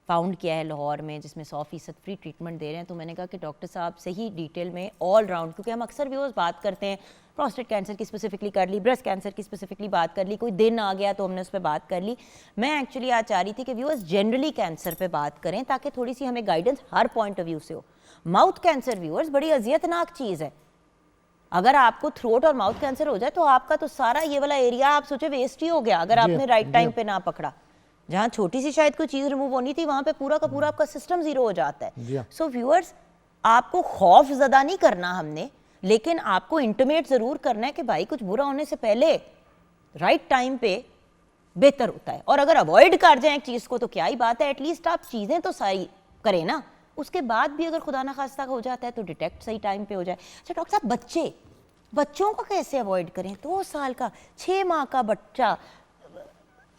فاؤنڈ کیا ہے لاہور میں جس میں 100% فری ٹریٹمنٹ دے رہے ہیں، تو میں نے کہا کہ ڈاکٹر صاحب سے ہی ڈیٹیل میں آل راؤنڈ، کیونکہ ہم اکثر ویورز بات کرتے ہیں پروسٹیٹ کینسر کی اسپیسیفکلی کر لی، بریسٹ کینسر کی اسپیسیفکلی بات کر لی، کوئی دن آ گیا تو ہم نے اس پہ بات کر لی. میں ایکچولی آج چاہ رہی تھی کہ ویورز جنرلی کینسر پہ بات کریں تاکہ تھوڑی سی ہمیں گائیڈنس ہر پوائنٹ آف ویو سے ہو. ماؤتھ کینسر ویورز بڑی اذیتناک چیز ہے. اگر آپ کو تھروٹ اور ماؤتھ کینسر ہو جائے تو آپ کا تو سارا یہ والا ایریا آپ سوچے ویسٹ ہی ہو گیا اگر آپ نے رائٹ ٹائم پہ نہ پکڑا. جہاں چھوٹی سی شاید کوئی چیز ریموو ہونی تھی وہاں پہ پورا کا پورا آپ کا سسٹم زیرو ہو جاتا ہے. سو ویورز، آپ کو خوف زدہ نہیں کرنا ہم نے، لیکن آپ کو انٹیمیٹ ضرور کرنا ہے کہ بھائی کچھ برا ہونے سے پہلے رائٹ ٹائم پہ بہتر ہوتا ہے. اور اگر اوائڈ کر جائیں ایک چیز کو تو کیا ہی بات ہے، ایٹ لیسٹ آپ چیزیں تو ساری کریں نا. اس کے بعد بھی اگر خدا نخواستہ ہو جاتا ہے تو ڈیٹیکٹ صحیح ٹائم پہ ہو جائے. اچھا ڈاکٹر صاحب، بچوں کو کیسے اوائڈ کریں؟ 2 سال کا، 6 ماہ کا بچہ،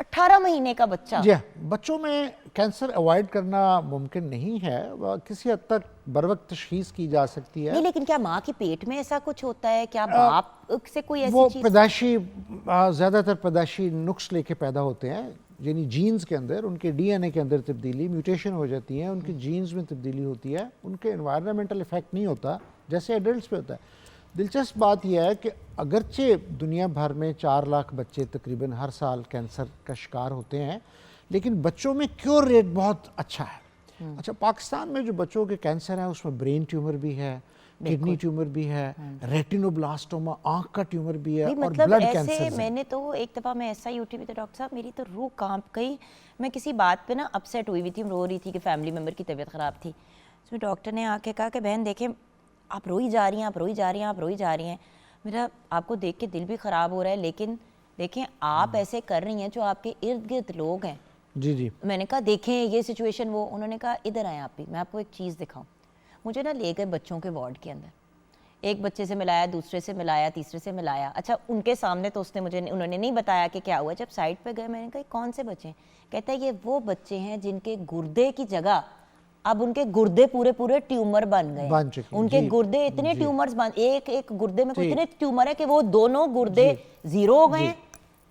18 مہینے کا بچہ. جی بچوں میں کینسر اوائڈ کرنا ممکن نہیں ہے، کسی حد تک بروقت تشخیص کی جا سکتی ہے. نہیں، لیکن کیا ماں کے پیٹ میں ایسا کچھ ہوتا ہے؟ کیا باپ سے کوئی ایسی وہ چیز؟ پیدائشی زیادہ تر پیدائشی نقص لے کے پیدا ہوتے ہیں، یعنی جینز کے اندر ان کے ڈی این اے کے اندر تبدیلی، میوٹیشن ہو جاتی ہے، ان کے جینز میں تبدیلی ہوتی ہے، ان کے انوائرمنٹل ایفیکٹ نہیں ہوتا جیسے ایڈلٹس پہ ہوتا ہے. دلچسپ بات یہ ہے کہ اگرچہ دنیا بھر میں 4 لاکھ بچے تقریباً ہر سال کینسر کا شکار ہوتے ہیں، لیکن بچوں میں کیور ریٹ بہت اچھا ہے. اچھا، پاکستان میں جو بچوں کے کینسر ہیں اس میں برین ٹیومر بھی ہے، کڈنی ٹیومر بھی ہے، ریٹینوبلاسٹوما آنکھ کا ٹیومر بھی ہے، اور مطلب بلڈ ایسے کینسر. میں نے تو ایک دفعہ میں ایسا یوٹیوب پہ تھا ڈاکٹر صاحب، میری تو روح کانپ گئی. میں کسی بات پہ نا اپسیٹ ہوئی تھی، رو رہی تھی کہ فیملی ممبر کی طبیعت خراب تھی. اس میں ڈاکٹر نے آ کے کہا کہ بہن دیکھیں آپ روئی جا رہی ہیں، آپ روئی جا رہی ہیں، آپ روئی جا رہی ہیں. میرا آپ کو دیکھ کے دل بھی خراب ہو رہا ہے، لیکن دیکھیں آپ ایسے کر رہی ہیں جو آپ کے ارد گرد لوگ ہیں. جی میں نے کہا دیکھیں یہ سچویشن، وہ انہوں نے کہا ادھر آئیں آپ بھی، میں آپ کو ایک چیز دکھاؤں. مجھے نا لے گئے بچوں کے وارڈ کے اندر، ایک بچے سے ملایا، دوسرے سے ملایا، تیسرے سے ملایا. اچھا ان کے سامنے تو انہوں نے نہیں بتایا کہ کیا ہوا. جب سائڈ پہ گئے میں نے کہا کون سے بچے ہیں؟ کہتا ہے یہ وہ بچے ہیں جن کے گردے کی جگہ اب ان کے گردے پورے ٹیومر بن گئے، ان کے گردے اتنے ٹیومرز ایک گردے میں اتنے ٹیومر ہے کہ وہ دونوں گردے زیرو ہو گئے ہیں.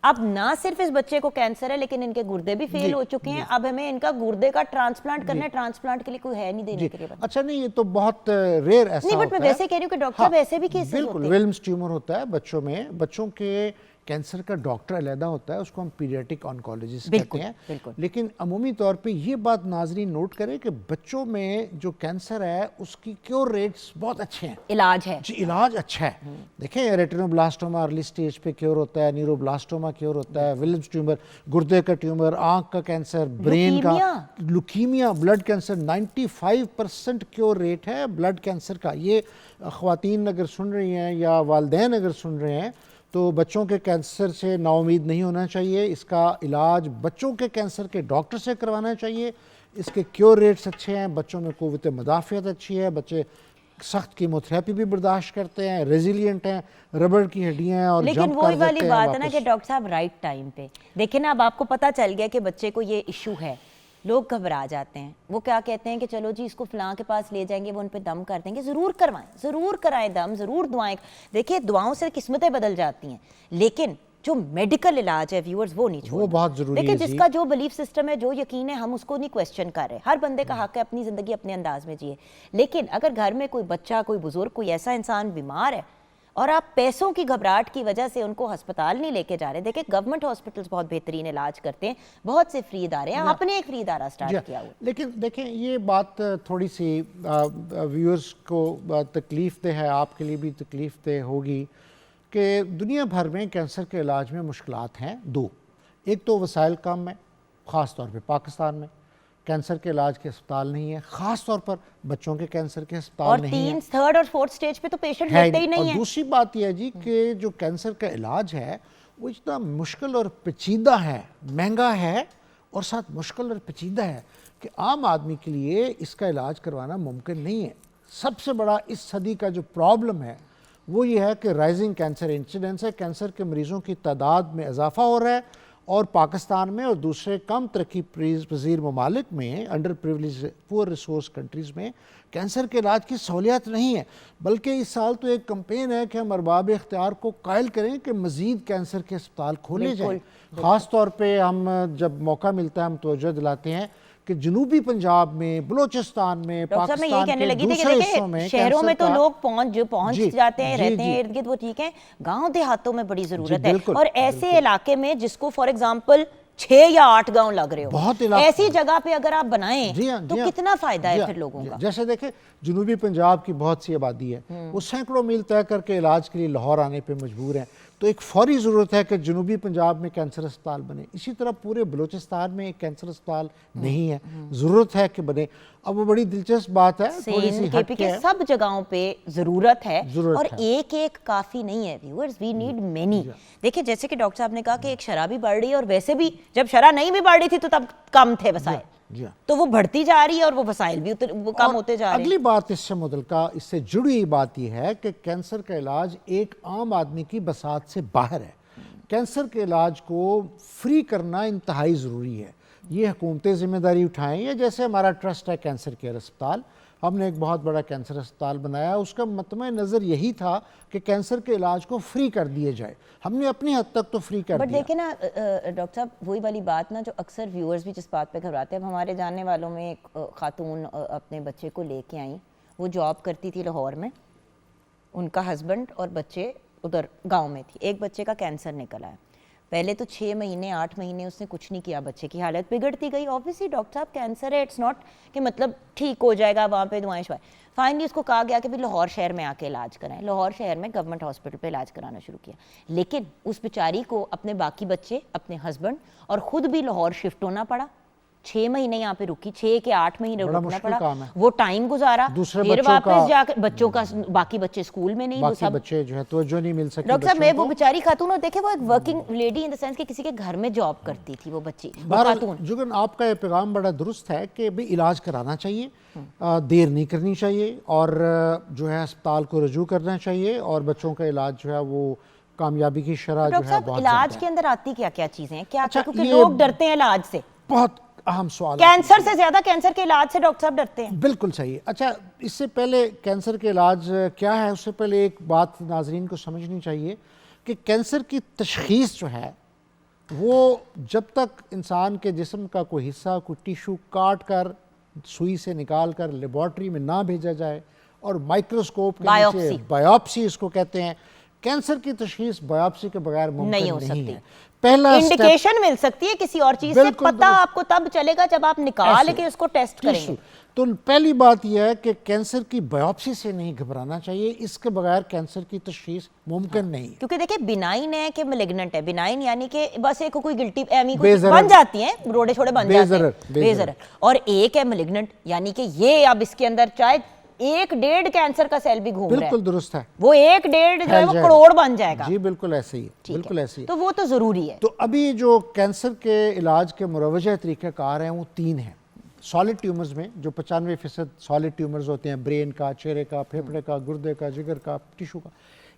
اب نہ صرف اس بچے کو کینسر ہے لیکن ان کے گردے بھی فیل ہو چکے ہیں. اب ہمیں ان کا گردے کا ٹرانسپلانٹ کرنا ہے، ٹرانسپلانٹ کے لیے کوئی ہے نہیں دینے کے لیے. اچھا نہیں، یہ تو بہت ریئر ایسا نہیں، ہوتا ہے. بٹ میں ویسے کہہ رہی ہوں کہ ڈاکٹر صاحب ایسے بھی کیسز ہوتے ہیں. بالکل، ویلمز ٹیومر ہوتا ہے بچوں میں. بچوں کے کینسر کا ڈاکٹر علیحدہ ہوتا ہے، اس کو ہم پیڈیاٹرک آنکولوجسٹ کہتے ہیں. لیکن عمومی طور پہ یہ بات ناظرین نوٹ کریں کہ بچوں میں جو کینسر ہے اس کی کیور ریٹس بہت اچھے ہیں، علاج ہے. جی علاج اچھا ہے. دیکھیں ریٹینوبلاسٹوما ارلی سٹیج پہ کیور ہوتا ہے، نیوروبلاسٹوما کیور ہوتا ہے، ویلمز ٹیومر گردے کا ٹیومر، آنکھ کا کینسر، برین کا، leukaemia, blood cancer 95% cure rate ہے بلڈ کینسر کا. یہ خواتین اگر سن رہی ہیں یا والدین اگر سن رہے ہیں تو بچوں کے کینسر سے نا امید نہیں ہونا چاہیے. اس کا علاج بچوں کے کینسر کے ڈاکٹر سے کروانا چاہیے. اس کے کیور ریٹس اچھے ہیں، بچوں میں قوت مدافعت اچھی ہے، بچے سخت کیموتھراپی بھی برداشت کرتے ہیں، ریزیلینٹ ہیں، ربڑ کی ہڈیاں ہیں اور جمپ کر دیتے ہیں. لیکن وہی والی بات ہے نا کہ ڈاکٹر صاحب رائٹ ٹائم پہ دیکھیں نا. اب آپ کو پتہ چل گیا کہ بچے کو یہ ایشو ہے، لوگ گھبرا جاتے ہیں. وہ کیا کہتے ہیں کہ چلو جی اس کو فلاں کے پاس لے جائیں گے، وہ ان پہ دم کر دیں گے. ضرور کروائیں، ضرور کرائیں دم، ضرور دعائیں. دیکھیں دعاؤں سے قسمتیں بدل جاتی ہیں، لیکن جو میڈیکل علاج ہے ویورز وہ نہیں چھوڑنا. وہ بہت ضروری ہے. دیکھیں جس کا جو بلیف سسٹم ہے، جو یقین ہے، ہم اس کو نہیں کویسچن کر رہے. ہر بندے کا حق ہے اپنی زندگی اپنے انداز میں جیے. لیکن اگر گھر میں کوئی بچہ، کوئی بزرگ، کوئی ایسا انسان بیمار ہے اور آپ پیسوں کی گھبراہٹ کی وجہ سے ان کو ہسپتال نہیں لے کے جا رہے، دیکھیں گورنمنٹ ہاسپٹلز بہت بہترین علاج کرتے ہیں، بہت سے فری ادارے ہیں. آپ نے ایک فری ادارہ سٹارٹ کیا ہوا. لیکن دیکھیں یہ بات تھوڑی سی ویورز کو تکلیف دہ ہے، آپ کے لیے بھی تکلیف دہ ہوگی کہ دنیا بھر میں کینسر کے علاج میں مشکلات ہیں 2. ایک تو وسائل کم ہے، خاص طور پہ پاکستان میں کینسر کے علاج کے اسپتال نہیں ہے، خاص طور پر بچوں کے کینسر کے اسپتال نہیں ہیں. اور 3rd اور 4th سٹیج پہ تو پیشنٹ لیتے ہی نہیں ہیں. اور دوسری بات یہ ہے جی کہ جو کینسر کا علاج ہے وہ اتنا مشکل اور پیچیدہ ہے، مہنگا ہے اور ساتھ مشکل اور پیچیدہ ہے کہ عام آدمی کے لیے اس کا علاج کروانا ممکن نہیں ہے. سب سے بڑا اس صدی کا جو پرابلم ہے وہ یہ ہے کہ رائزنگ کینسر انسیڈنس ہے، کینسر کے مریضوں کی تعداد میں اضافہ ہو رہا ہے اور پاکستان میں اور دوسرے کم ترقی پذیر ممالک میں، انڈر پریولیج پور ریسورس کنٹریز میں کینسر کے علاج کی سہولیات نہیں ہے، بلکہ اس سال تو ایک کمپین ہے کہ ہم ارباب اختیار کو قائل کریں کہ مزید کینسر کے اسپتال کھولے جائیں۔ خاص طور پہ ہم جب موقع ملتا ہے ہم توجہ دلاتے ہیں کہ جنوبی پنجاب میں، بلوچستان میں، پاکستان کے دوسرے حصوں میں شہروں میں تو لوگ پہنچ جاتے ہیں، رہتے ہیں ارد گرد، وہ ٹھیک ہے، گاؤں دیہاتوں میں بڑی ضرورت ہے، اور ایسے علاقے میں جس کو فار ایگزامپل 6 یا 8 گاؤں لگ رہے ہو، ایسی جگہ پہ اگر آپ بنائیں تو کتنا فائدہ ہے پھر لوگوں کا۔ جیسے دیکھیں جنوبی پنجاب کی بہت سی آبادی ہے، وہ سینکڑوں میل طے کر کے علاج کے لیے لاہور آنے پہ مجبور ہیں، تو ایک فوری ضرورت ہے کہ جنوبی پنجاب میں کینسر اسپتال بنے۔ اسی طرح پورے بلوچستان میں ایک کینسر اسپتال نہیں ہے، ضرورت ہے کہ بنے۔ اب وہ بڑی دلچسپ بات ہے، تھوڑی سی ہٹ کے سب جگہوں پہ ضرورت ہے، اور ایک کافی نہیں ہے ویورز، وی نیڈ مینی۔ دیکھیں جیسے کہ ڈاکٹر صاحب نے کہا کہ ایک شرح بھی بڑھ رہی ہے، اور ویسے بھی جب شرح نہیں بھی بڑھ رہی تھی تو تب کم تھے وسائل، تو وہ بڑھتی جا رہی ہے اور وہ وسائل بھی کم ہوتے جا رہے ہیں۔ اگلی بات اس سے متعلقہ، اس سے جڑی ہوئی بات یہ ہے کہ کینسر کا علاج ایک عام آدمی کی بساط سے باہر ہے۔ کینسر کے علاج کو فری کرنا انتہائی ضروری ہے، یہ حکومتیں ذمہ داری اٹھائیں، یا جیسے ہمارا ٹرسٹ ہے کینسر کیئر اسپتال، ہم نے ایک بہت بڑا کینسر اسپتال بنایا، اس کا مطمع نظر یہی تھا کہ کینسر کے علاج کو فری کر دیے جائے، ہم نے اپنی حد تک تو فری کر دیا۔ بٹ دیکھیں نا ڈاکٹر صاحب، وہی والی بات نا جو اکثر ویورز بھی جس بات پہ گھبراتے ہیں، اب ہمارے جاننے والوں میں ایک خاتون اپنے بچے کو لے کے آئیں، وہ جاب کرتی تھی لاہور میں، ان کا ہسبینڈ اور بچے ادھر گاؤں میں تھی، ایک بچے کا کینسر نکل آیا، پہلے تو 6 مہینے 8 مہینے اس نے کچھ نہیں کیا، بچے کی حالت بگڑتی گئی، اوبویسلی ڈاکٹر صاحب کینسر ہے، اٹس ناٹ کہ مطلب ٹھیک ہو جائے گا وہاں پہ دعائیں شوائیں۔ فائنلی اس کو کہا گیا کہ بھی لاہور شہر میں آ کے علاج کرائیں، لاہور شہر میں گورنمنٹ ہاسپٹل پہ علاج کرانا شروع کیا، لیکن اس بیچاری کو اپنے باقی بچے، اپنے ہسبینڈ اور خود بھی لاہور شفٹ ہونا پڑا، 6 مہینے یہاں پہ رکی، 6 کے 8 مہینے رکنا پڑا، وہ ٹائم گزارا، پھر واپس جا کے بچوں کا، باقی بچے اسکول میں نہیں، باقی بچے جو ہے توجہ نہیں مل سکی ڈاکٹر صاحب میں وہ بیچاری خاتون، اور دیکھیں وہ ایک working lady in the sense کہ کسی کے گھر میں جاب کرتی تھی وہ بچی، وہ خاتون۔ جگن آپ کا یہ پیغام بڑا درست ہے کہ بھی علاج کرانا چاہیے، دیر نہیں کرنی چاہیے، اور جو ہے اسپتال کو رجوع کرنا چاہیے، اور بچوں کا علاج جو ہے وہ کامیابی کی شرح جو ہے بہت علاج کے اندر آتی کیا کیا چیزیں ہیں، کیا کیونکہ لوگ ڈرتے ہیں علاج سے، بہت اہم سوال، کینسر سے زیادہ کینسر کے علاج سے ڈاکٹر صاحب ڈرتے ہیں۔ بالکل صحیح۔ اچھا، اس سے پہلے کینسر کے علاج کیا ہے، اس سے پہلے ایک بات ناظرین کو سمجھنی چاہیے کہ کینسر کی تشخیص جو ہے وہ جب تک انسان کے جسم کا کوئی حصہ، کوئی ٹیشو کاٹ کر سوئی سے نکال کر لیبارٹری میں نہ بھیجا جائے اور مائکروسکوپ کے نیچے بایوپسی اس کو کہتے ہیں، کینسر کی تشخیص بایوپسی کے بغیر ممکن نہیں ہے۔ پہلا انڈیکیشن مل سکتی ہے کسی اور چیز سے، پتہ آپ کو تب چلے گا جب آپ نکال کے اس کو ٹیسٹ کریں گے۔ تو پہلی بات یہ ہے کہ کینسر کی بایوپسی سے نہیں گھبرانا چاہیے، اس کے بغیر کینسر کی تشخیص ممکن نہیں، کیونکہ دیکھیں بینائن ہے کہ ملیگننٹ ہے، بینائن یعنی کہ بس ایک کوئی گلٹی بن جاتی ہیں، روڑے چھوڑے بن جاتے ہیں، بے ضرر، اور ایک ہے ملیگننٹ یعنی کہ یہ اب اس کے اندر چاہے 1.5 کینسر کا سیل بھی گھوم رہا ہے، بالکل درست ہے، وہ 1.5 جو ہے وہ کروڑ بن جائے گا۔ جی بالکل ایسے ہی، بالکل ایسے ہی، تو وہ تو ضروری ہے۔ تو ابھی جو کینسر کے علاج کے مروجہ طریقہ کار ہیں وہ 3 ہیں۔ سالڈ ٹیومرز میں جو 95% سالڈ ٹیومرز ہوتے ہیں، برین کا، چہرے کا، پھیپھڑے کا، گردے کا، جگر کا، ٹیشو کا،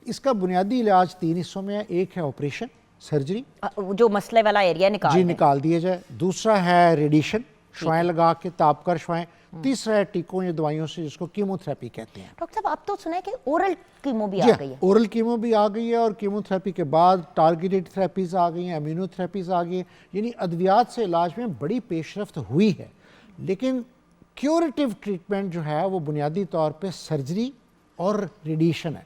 اس کا بنیادی علاج 3 حصوں میں ہے۔ ایک ہے آپریشن، سرجری، جو مسئلے والا ایریا نکال دیا جائے، دوسرا ہے ریڈیشن، شعاعیں لگا کے تاپکر شعاعیں، تیسرا ہے ٹیکوں یا دوائیوں سے جس کو کیمو تھراپی کہتے ہیں۔ ڈاکٹر صاحب آپ تو سنا ہے کہ اورل کیمو بھی آ گئی ہے، اورل کیمو بھی آ گئی ہے، اور کیمو تھراپی کے بعد ٹارگیٹڈ تھراپیز آ گئی ہیں، امینو تھراپیز آ گئی ہیں، یعنی ادویات سے علاج میں بڑی پیش رفت ہوئی ہے، لیکن کیوریٹیو ٹریٹمنٹ جو ہے وہ بنیادی طور پہ سرجری اور ریڈیشن ہے۔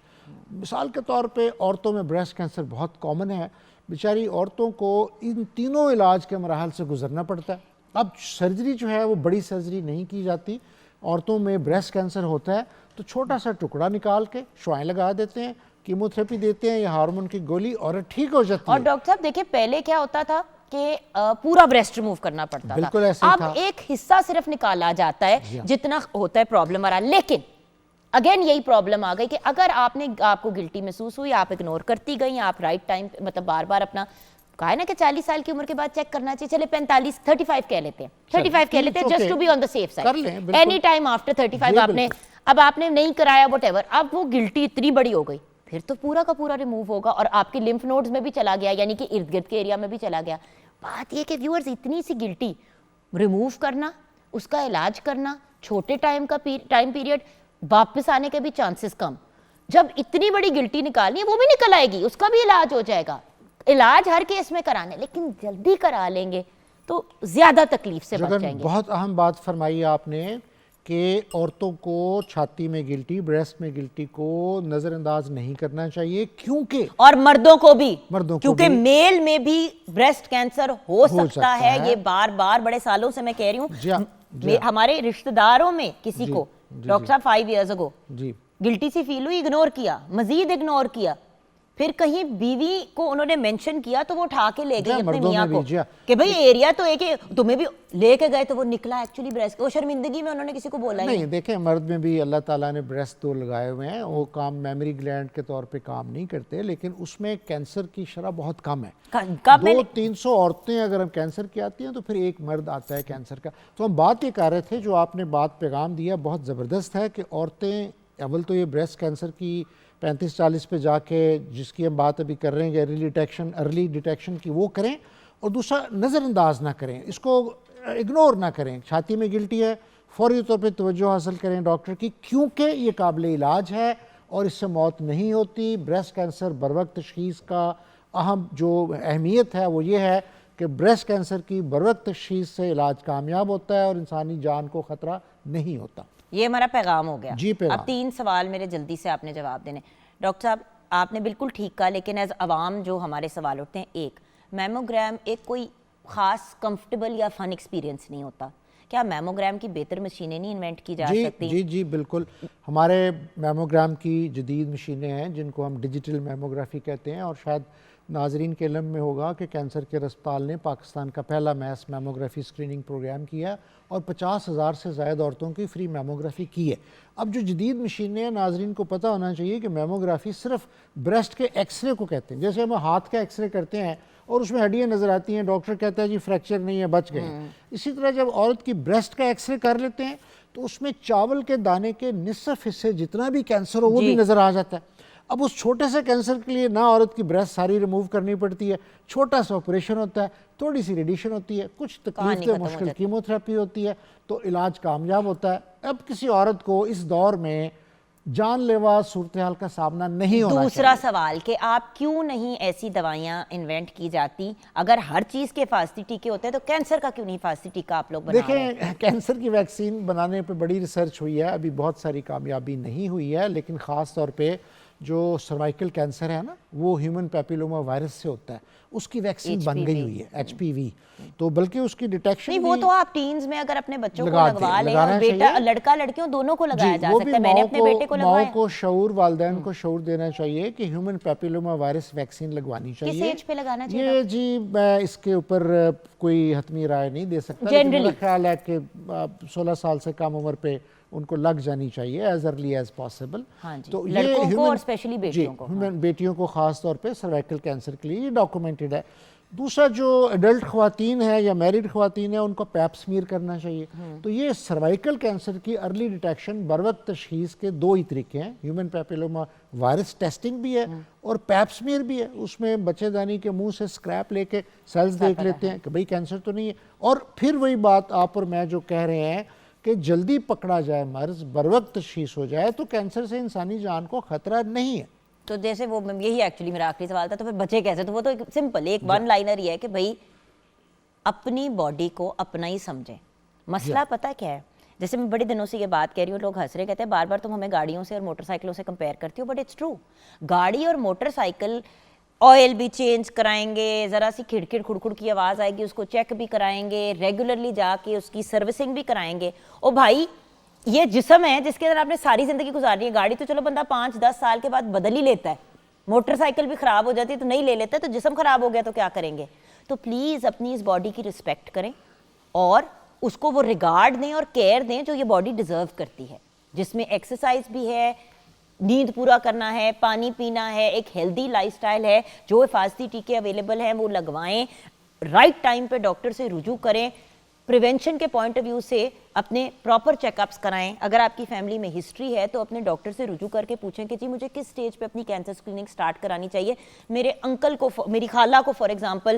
مثال کے طور پہ عورتوں میں بریسٹ کینسر بہت کامن ہے، بیچاری عورتوں کو ان تینوں علاج کے مراحل سے گزرنا پڑتا ہے۔ اب سرجری جو ہے وہ بڑی سرجری نہیں کی جاتی، عورتوں میں بریسٹ کینسر ہوتا ہے تو چھوٹا سا ٹکڑا نکال کے شعاعیں لگا دیتے ہیں، کیمو تھراپی دیتے ہیں یا ہارمون کی گولی، اور ٹھیک ہو جاتی ہے۔ اور ڈاکٹر صاحب دیکھیں پہلے کیا ہوتا تھا کہ پورا بریسٹ ریموو کرنا پڑتا تھا، اب ایک حصہ صرف نکالا جاتا ہے جتنا ہوتا ہے پرابلم آ رہا، لیکن اگین یہی پرابلم آ گئی کہ اگر آپ کو گلٹی محسوس ہوئی، آپ اگنور کرتی گئی، آپ رائٹ ٹائم مطلب بار بار اپنا کہا ہے نا کہ 40 سال کی عمر کے بعد چیک کرنا چاہیے، چلے 35 کہہ لیتے ہیں، 35 کہہ لیتے ہیں just to be on the safe side, any time after 35 اب آپ نے نہیں کرایا وٹ ایور، اب وہ گلٹی اتنی بڑی ہو گئی، پھر تو پورا کا پورا ریموو ہوگا اور آپ کے لمف نوڈز میں بھی چلا گیا، یعنی کہ ارد گرد کے ایریا میں بھی چلا گیا، بات یہ کہ ویورز اتنی سی گلٹی ریموو کرنا, اس کا علاج کرنا, چھوٹے ٹائم پیریڈ, واپس آنے کے بھی چانسز کم. جب اتنی بڑی گلٹی نکالنی ہے وہ بھی نکل آئے گی, اس کا بھی علاج ہو جائے گا. علاج ہر کیس میں کرانے, لیکن جلدی کرا لیں گے تو زیادہ تکلیف سے بچ جائیں گے. بہت اہم بات فرمائی آپ نے کہ عورتوں کو چھاتی میں گلٹی, بریسٹ میں گلٹی کو نظر انداز نہیں کرنا چاہیے, کیونکہ اور مردوں کو بھی, کیونکہ میل میں بھی بریسٹ کینسر ہو سکتا ہے. یہ بار بار بڑے سالوں سے میں کہہ رہی ہوں, ہمارے رشتہ داروں میں کسی کو ڈاکٹر صاحب 5 years ago گلٹی سی فیل ہوئی, اگنور کیا, مزید اگنور کیا, پھر کہیں بیوی کو انہوں نے مینشن کیا تو وہ اٹھا کے لے گئی اپنے میاں کو کہ بھئی ایریا تو ایک تمہیں بھی لے کے گئے, تو وہ نکلا ایکچولی بریسٹ. وہ شرمندگی میں انہوں نے کسی کو بولا نہیں. دیکھیں مرد میں بھی اللہ تعالیٰ نے بریسٹ 2 لگائے ہوئے ہیں, وہ کام میموری گلینڈ کے طور پہ کام نہیں کرتے, لیکن اس میں کینسر کی شرح بہت کم ہے. 200-300 عورتیں اگر ہم کینسر کی آتی ہیں تو پھر ایک مرد آتا ہے کینسر کا. تو ہم بات یہ کر رہے تھے, جو آپ نے بات پیغام دیا بہت زبردست ہے کہ عورتیں اول تو یہ بریسٹ کینسر کی 35-40 پہ جا کے, جس کی ہم بات ابھی کر رہے ہیں کہ ارلی ڈیٹیکشن کی, وہ کریں, اور دوسرا نظر انداز نہ کریں, اس کو اگنور نہ کریں. چھاتی میں گلٹی ہے, فوری طور پہ توجہ حاصل کریں ڈاکٹر کی, کیونکہ یہ قابل علاج ہے اور اس سے موت نہیں ہوتی. بریسٹ کینسر بروقت تشخیص کا اہم جو اہمیت ہے وہ یہ ہے کہ بریسٹ کینسر کی بروقت تشخیص سے علاج کامیاب ہوتا ہے اور انسانی جان کو خطرہ نہیں ہوتا. یہ ہمارا پیغام ہو گیا. جی پیغام. اب 3 سوال میرے جلدی سے آپ نے جواب دینے. ڈاکٹر صاحب آپ نے بالکل ٹھیک کہا, لیکن ایز عوام جو ہمارے سوال اٹھتے ہیں, ایک میموگرام ایک کوئی خاص کمفرٹیبل یا فن ایکسپیرینس نہیں ہوتا. کیا میموگرام کی بہتر مشینیں نہیں انوینٹ کی جا سکتی؟ جی بالکل. ہمارے میموگرام کی جدید مشینیں ہیں جن کو ہم ڈیجیٹل میموگرافی کہتے ہیں, اور شاید ناظرین کے علم میں ہوگا کہ کینسر کیئر اسپتال نے پاکستان کا پہلا میس میموگرافی اسکریننگ پروگرام کیا اور 50,000 سے زائد عورتوں کی فری میموگرافی کی ہے. اب جو جدید مشینیں ہیں, ناظرین کو پتہ ہونا چاہیے کہ میموگرافی صرف بریسٹ کے ایکس رے کو کہتے ہیں. جیسے ہم ہاتھ کا ایکس رے کرتے ہیں اور اس میں ہڈیاں نظر آتی ہیں, ڈاکٹر کہتا ہے جی فریکچر نہیں ہے, بچ گئے. اسی طرح جب عورت کی بریسٹ کا ایکس رے کر لیتے ہیں تو اس میں چاول کے دانے کے نصف حصے جتنا بھی کینسر ہو وہ بھی نظر آ جاتا ہے. اب اس چھوٹے سے کینسر کے لیے نہ عورت کی بریسٹ ساری ریموو کرنی پڑتی ہے, چھوٹا سا آپریشن ہوتا ہے, تھوڑی سی ریڈیشن ہوتی ہے, کچھ تکلیف سے مشکل کیموتھراپی ہوتی ہے, تو علاج کامیاب ہوتا ہے. اب کسی عورت کو اس دور میں جان لیوا صورتحال کا سامنا نہیں ہونا. دوسرا سوال کہ آپ کیوں نہیں ایسی دوائیاں انوینٹ کی جاتی؟ اگر ہر چیز کے حفاظتی ٹیکے ہوتے ہیں تو کینسر کا کیوں نہیں حفاظتی ٹیکہ آپ لوگ بنا رہے ہیں؟ دیکھیں کینسر کی ویکسین بنانے پہ بڑی ریسرچ ہوئی ہے, ابھی بہت ساری کامیابی نہیں ہوئی ہے, لیکن خاص طور پہ جو سروائکل کینسر ہے نا, وہ ہیومن پیپیلوما وائرس سے ہوتا ہے, اس کی ویکسین بن گئی ہوئی ہے, HPV. تو بلکہ اس کی ڈیٹیکشن نہیں, وہ تو آپ ٹینز میں اگر اپنے بچوں کو لگوا لیں, اور بیٹا لڑکا لڑکیوں دونوں کو لگایا جا سکتا ہے. میں نے اپنے بیٹے کو لگوایا. ماؤں کو شعور, والدین کو شعور دینا چاہیے کہ ہیومن پیپیلوما وائرس ویکسین لگوانی چاہیے. کس ایج پہ لگانا چاہیے؟ یہ جی میں اس کے اوپر کوئی حتمی رائے نہیں دے سکتا, لیکن میرا خیال ہے کہ 16 سال سے کم عمر پہ ان کو لگ جانی چاہیے ایز ارلی ایز پاسبل. تو لڑکوں کو اور اسپیشلی بیٹیوں کو, بیٹیوں کو خاص طور پہ سروائکل کینسر کے لیے یہ ڈاکومنٹڈ ہے. دوسرا جو ایڈلٹ خواتین ہیں یا میریڈ خواتین ہیں ان کو پیپ سمیئر کرنا چاہیے. تو یہ سروائکل کینسر کی ارلی ڈیٹیکشن بروقت تشخیص کے 2 ہی طریقے ہیں, ہیومن پیپیلوما وائرس ٹیسٹنگ بھی ہے اور پیپ سمیئر بھی ہے. اس میں بچے دانی کے منہ سے اسکریپ لے کے سیلز دیکھ لیتے ہیں کہ بھئی کینسر تو نہیں ہے, اور پھر وہی بات آپ اور میں جو کہہ رہے ہیں کہ جلدی پکڑا جائے مرض, بروقت تشخیص ہو جائے تو کینسر سے انسانی جان کو خطرہ نہیں ہے. تو جیسے وہ یہی ایکچولی میرا آخری سوال تھا, تو پھر بچے کیسے؟ تو وہ تو سمپل ایک 1 لائنر ہی ہے کہ بھئی اپنی باڈی کو اپنا ہی سمجھیں. مسئلہ پتہ کیا ہے, جیسے میں بڑے دنوں سے یہ بات کہہ رہی ہوں, لوگ ہنس رہے کہتے ہیں بار بار تم ہمیں گاڑیوں سے اور موٹر سائیکلوں سے کمپیئر کرتی ہو, بٹ اٹس ٹرو. گاڑی اور موٹر سائیکل آئل بھی چینج کرائیں گے, ذرا سی کھڑکھڑ کھڑکھڑ کی آواز آئے گی اس کو چیک بھی کرائیں گے, ریگولرلی جا کے اس کی سروسنگ بھی کرائیں گے. او بھائی یہ جسم ہے جس کے اندر آپ نے ساری زندگی گزارنی ہے. گاڑی تو چلو بندہ 5-10 سال کے بعد بدل ہی لیتا ہے, موٹر سائیکل بھی خراب ہو جاتی ہے تو نہیں لے لیتا ہے, تو جسم خراب ہو گیا تو کیا کریں گے؟ تو پلیز اپنی اس باڈی کی رسپیکٹ کریں اور اس کو وہ ریگارڈ دیں اور کیئر دیں جو یہ باڈی ڈیزرو کرتی ہے, جس میں ایکسرسائز بھی ہے, نیند پورا کرنا ہے, پانی پینا ہے, ایک ہیلدی لائف سٹائل ہے. جو حفاظتی ٹیکے اویلیبل ہیں وہ لگوائیں, رائٹ ٹائم پہ ڈاکٹر سے رجوع کریں, پریونشن کے پوائنٹ آف ویو سے اپنے پراپر چیک اپس کرائیں. اگر آپ کی فیملی میں ہسٹری ہے تو اپنے ڈاکٹر سے رجوع کر کے پوچھیں کہ جی مجھے کس سٹیج پہ اپنی کینسر اسکریننگ سٹارٹ کرانی چاہیے. میرے انکل کو, میری خالہ کو for example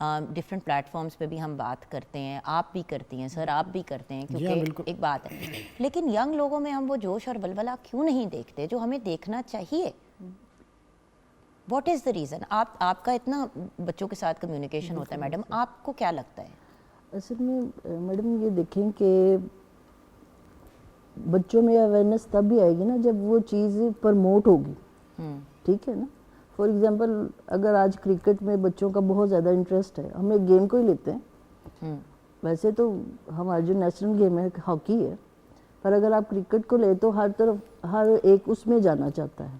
different platforms پہ بھی ہم بات کرتے ہیں, آپ بھی کرتی ہیں سر, آپ بھی کرتے ہیں, کیونکہ ایک بات ہے. لیکن ینگ لوگوں میں ہم وہ جوش اور ولولہ کیوں نہیں دیکھتے جو ہمیں دیکھنا چاہیے؟ What is the reason? آپ کا اتنا بچوں کے ساتھ کمیونیکیشن ہوتا ہے میڈم, آپ کو کیا لگتا ہے؟ اصل میں میڈم یہ دیکھیں کہ بچوں میں اویئرنیس تب بھی آئے گی نا جب وہ چیز پرموٹ ہوگی, ٹھیک ہے نا. فار ایگزامپل اگر آج کرکٹ میں بچوں کا بہت زیادہ انٹرسٹ ہے, ہم ایک گیم کو ہی لیتے ہیں, ویسے تو ہمارا جو نیشنل گیم ہے ہاکی ہے, پر اگر آپ کرکٹ کو لیں تو ہر طرف ہر ایک اس میں جانا چاہتا ہے,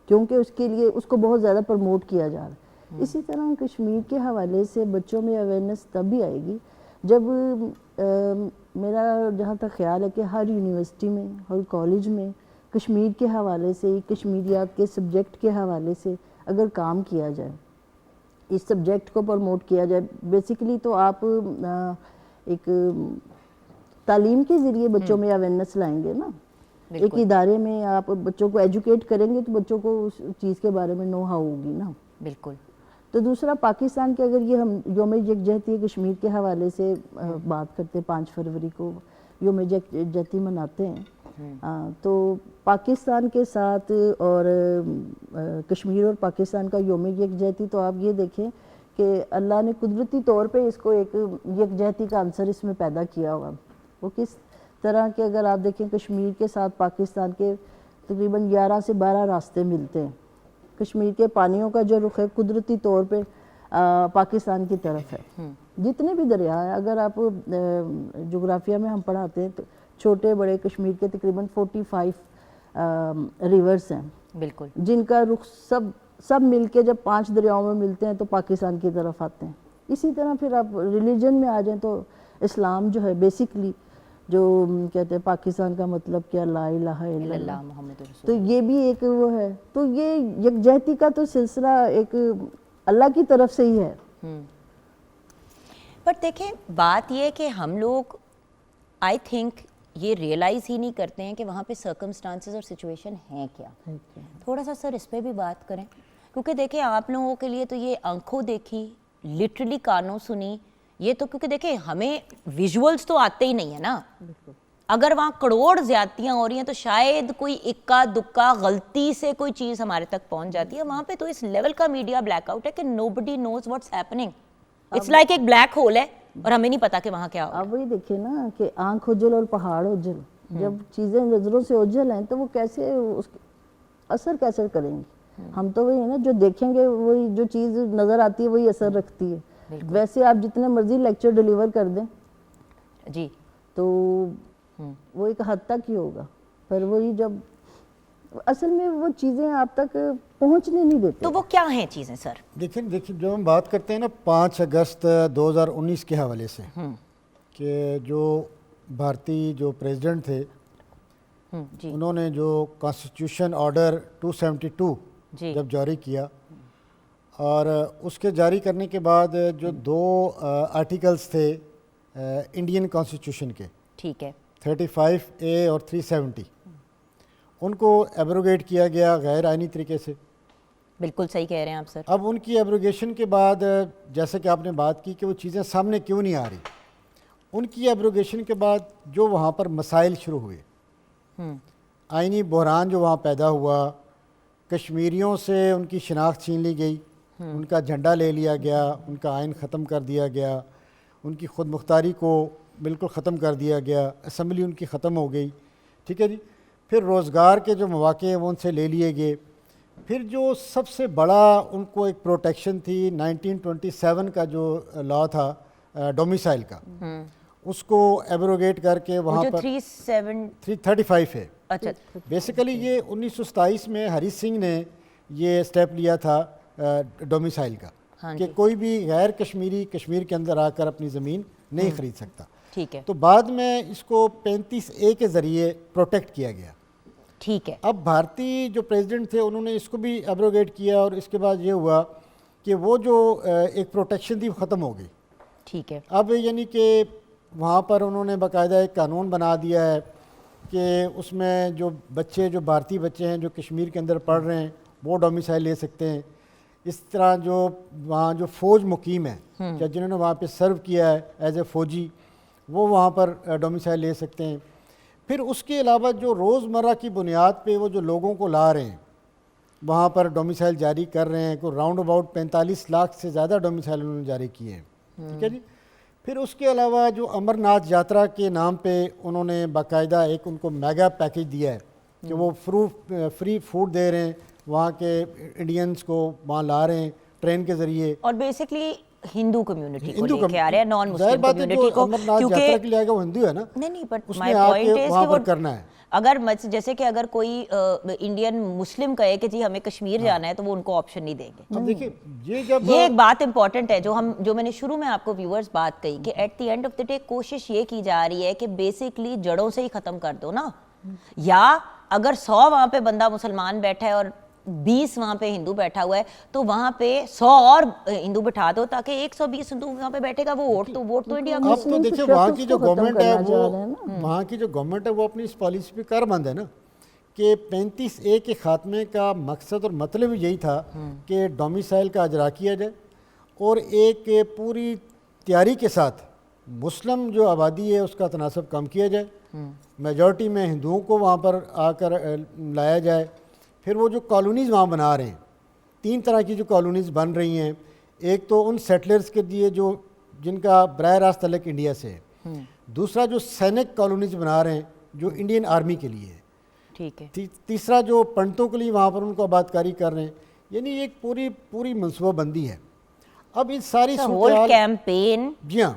کیونکہ اس کے لیے اس کو بہت زیادہ پرموٹ کیا جا رہا ہے. اسی طرح کشمیر کے حوالے سے بچوں میں اویئرنیس تب بھی آئے گی جب میرا جہاں تک خیال ہے کہ ہر یونیورسٹی میں, ہر کالج میں کشمیر کے حوالے سے, کشمیریات کے سبجیکٹ کے حوالے سے اگر کام کیا جائے, اس سبجیکٹ کو پروموٹ کیا جائے. بیسیکلی تو آپ ایک تعلیم کے ذریعے بچوں میں اویئرنیس لائیں گے نا, ایک ادارے میں آپ بچوں کو ایجوکیٹ کریں گے تو بچوں کو اس چیز کے بارے میں نو ہاؤ ہوگی نا. بالکل. تو دوسرا پاکستان کے اگر یہ ہم یوم یکجہتی کشمیر کے حوالے سے بات کرتے ہیں, 5 فروری کو یوم یکجہتی مناتے ہیں, تو پاکستان کے ساتھ اور کشمیر اور پاکستان کا یوم یکجہتی, تو آپ یہ دیکھیں کہ اللہ نے قدرتی طور پہ اس کو ایک یکجہتی کا عنصر اس میں پیدا کیا ہوا. وہ کس طرح کہ اگر آپ دیکھیں کشمیر کے ساتھ پاکستان کے تقریباً 11 سے 12 راستے ملتے ہیں. کشمیر کے پانیوں کا جو رخ ہے قدرتی طور پہ پاکستان کی طرف ہے. جتنے بھی دریا ہیں, اگر آپ جغرافیہ میں ہم پڑھاتے ہیں تو چھوٹے بڑے کشمیر کے تقریباً 45 ریورز ہیں, بالکل, جن کا رخ سب مل کے جب 5 دریاؤں میں ملتے ہیں تو پاکستان کی طرف آتے ہیں. اسی طرح پھر آپ ریلیجن میں آ جائیں تو اسلام جو ہے بیسکلی جو کہتے ہیں پاکستان کا مطلب کیا, لا الہ الا اللہ محمد رسول. تو یہ بھی ایک وہ ہے. تو یہ یکجہتی کا تو سلسلہ ایک اللہ کی طرف سے ہی ہے. پر دیکھیں بات یہ کہ ہم لوگ آئی تھنک یہ ریئلائز ہی نہیں کرتے ہیں کہ وہاں پہ سرکمسٹانسز اور سچویشن ہیں کیا. تھوڑا سا سر اس پہ بھی بات کریں, کیونکہ دیکھیں آپ لوگوں کے لیے تو یہ آنکھوں دیکھی, لٹرلی کانوں سنی, یہ تو کیونکہ دیکھیں ہمیں ویژولز تو آتے ہی نہیں ہیں نا. اگر وہاں کروڑ زیادتیاں ہو رہی ہیں تو شاید کوئی اکا دکا غلطی سے کوئی چیز ہمارے تک پہنچ جاتی ہے. وہاں پہ تو اس لیول کا میڈیا بلیک آؤٹ ہے کہ nobody knows what's happening. It's like ایک بلیک ہول ہے اور ہمیں نہیں پتا کہ وہاں کیا ہو. اب وہی دیکھیں نا کہ آنکھ اوجھل اور پہاڑ اوجھل, جب چیزیں نظروں سے اوجھل ہیں تو وہ کیسے اثر کیسے کریں گی. ہم تو وہی ہے نا جو دیکھیں گے وہی جو چیز نظر آتی ہے وہی اثر رکھتی ہے. ویسے آپ جتنے مرضی لیکچر ڈیلیور کر دیں جی تو وہ ایک حد تک ہی ہوگا, پر وہی جب اصل میں وہ چیزیں آپ تک پہنچنے نہیں دیتے. تو وہ کیا ہیں چیزیں سر؟ دیکھیں جو ہم بات کرتے ہیں نا 5 اگست 2019 کے حوالے سے, کہ جو بھارتی جو پریزیڈنٹ تھے انہوں نے جو کانسٹیٹیوشن آرڈر 272 جب جاری کیا, اور اس کے جاری کرنے کے بعد جو 2 آرٹیکلز تھے انڈین کانسٹیٹیوشن کے, ٹھیک ہے, 35A اور 370, ان کو ایبروگیٹ کیا گیا غیر آئینی طریقے سے. بالکل صحیح کہہ رہے ہیں آپ سر. اب ان کی ایبروگیشن کے بعد جیسے کہ آپ نے بات کی کہ وہ چیزیں سامنے کیوں نہیں آ رہی, ان کی ایبروگیشن کے بعد جو وہاں پر مسائل شروع ہوئے, آئینی بحران جو وہاں پیدا ہوا, کشمیریوں سے ان کی شناخت چھین لی گئی, ان کا جھنڈا لے لیا گیا, ان کا آئین ختم کر دیا گیا, ان کی خود مختاری کو بالکل ختم کر دیا گیا, اسمبلی ان کی ختم ہو گئی, ٹھیک ہے جی. پھر روزگار کے جو مواقع ہیں وہ ان سے لے لیے گئے. پھر جو سب سے بڑا ان کو ایک پروٹیکشن تھی 1927 کا جو لا تھا ڈومیسائل کا, اس کو ایبروگیٹ کر کے وہاں پر 335 ہے. اچھا, بیسیکلی یہ 1927 میں ہری سنگھ نے یہ سٹیپ لیا تھا ڈومیسائل کا, کہ کوئی بھی غیر کشمیری کشمیر کے اندر آ کر اپنی زمین نہیں خرید سکتا. ٹھیک ہے. تو بعد میں اس کو 35A کے ذریعے پروٹیکٹ کیا گیا. ٹھیک ہے. اب بھارتی جو پریزیڈنٹ تھے انہوں نے اس کو بھی ایبروگیٹ کیا, اور اس کے بعد یہ ہوا کہ وہ جو ایک پروٹیکشن تھی وہ ختم ہو گئی. ٹھیک ہے. اب یعنی کہ وہاں پر انہوں نے باقاعدہ ایک قانون بنا دیا ہے کہ اس میں جو بچے جو بھارتی بچے ہیں جو کشمیر کے اندر پڑھ رہے ہیں وہ ڈومیسائل لے سکتے ہیں. اس طرح جو وہاں جو فوج مقیم ہے یا جنہوں نے وہاں پہ سرو کیا ہے ایز اے فوجی، وہ وہاں پر ڈومیسائل لے سکتے ہیں۔ پھر اس کے علاوہ جو روزمرہ کی بنیاد پہ وہ جو لوگوں کو لا رہے ہیں وہاں پر ڈومیسائل جاری کر رہے ہیں، کوئی راؤنڈ اباؤٹ 45 لاکھ سے زیادہ ڈومیسائل انہوں نے جاری کیے ہیں، ٹھیک ہے جی۔ پھر اس کے علاوہ جو امرناتھ یاترا کے نام پہ انہوں نے باقاعدہ ایک ان کو میگا پیکیج دیا ہے کہ وہ فری فوڈ دے رہے ہیں وہاں کے انڈینس کو، وہاں لا رہے ہیں ٹرین کے ذریعے، اور بیسکلی ہندو کمیونٹی کو لے کے آ رہے ہیں، نان ظاہر مسلم بات ہے کمیونٹی جو کو، امرناتھ یاترا کے لیے آئے گا وہ ہندو ہے نا، نہیں بٹ اس مائی نے آ پوائنٹ کے از وہاں کہ وہ پر کرنا ہے۔ اگر جیسے کہ اگر کوئی انڈین مسلم کہے کہ جی ہمیں کشمیر جانا ہے تو وہ ان کو آپشن نہیں دیں گے۔ اب دیکھیں یہ ایک بات امپورٹنٹ ہے جو میں نے شروع میں آپ کو ویورز بات کہی کہ at the end of the day کوشش یہ کی جا رہی ہے کہ بیسکلی جڑوں سے ہی ختم کر دو نا، یا اگر 100 وہاں پہ بندہ مسلمان بیٹھا ہے اور 20 وہاں پہ ہندو بیٹھا ہوا ہے تو وہاں پہ 100 اور ہندو بٹھا دو تاکہ 120 ہندو وہاں پہ بیٹھے گا، وہ ووٹ تو انڈیا کو۔ اب تو دیکھیں وہاں کی جو گورنمنٹ ہے وہاں کی جو گورنمنٹ ہے وہ اپنی اس پالیسی پہ کاربند ہے نا کہ 35A کے خاتمے کا مقصد اور مطلب یہی تھا کہ ڈومیسائل کا اجرا کیا جائے اور ایک پوری تیاری کے ساتھ مسلم جو آبادی ہے اس کا تناسب کم کیا جائے، میجورٹی میں ہندوؤں کو وہاں پر آ کر لایا جائے۔ پھر وہ جو کالونیز وہاں بنا رہے ہیں، 3 طرح کی جو کالونیز بن رہی ہیں، ایک تو ان سیٹلرز کے لیے جن کا براہ راست تعلق انڈیا سے ہے، دوسرا جو سینک کالونیز بنا رہے ہیں جو انڈین آرمی کے لیے ہے، ٹھیک ہے، تیسرا جو پنڈتوں کے لیے وہاں پر ان کو آباد کاری کر رہے ہیں، یعنی ایک پوری منصوبہ بندی ہے۔ اب ان ساری ہول کیمپین جی ہاں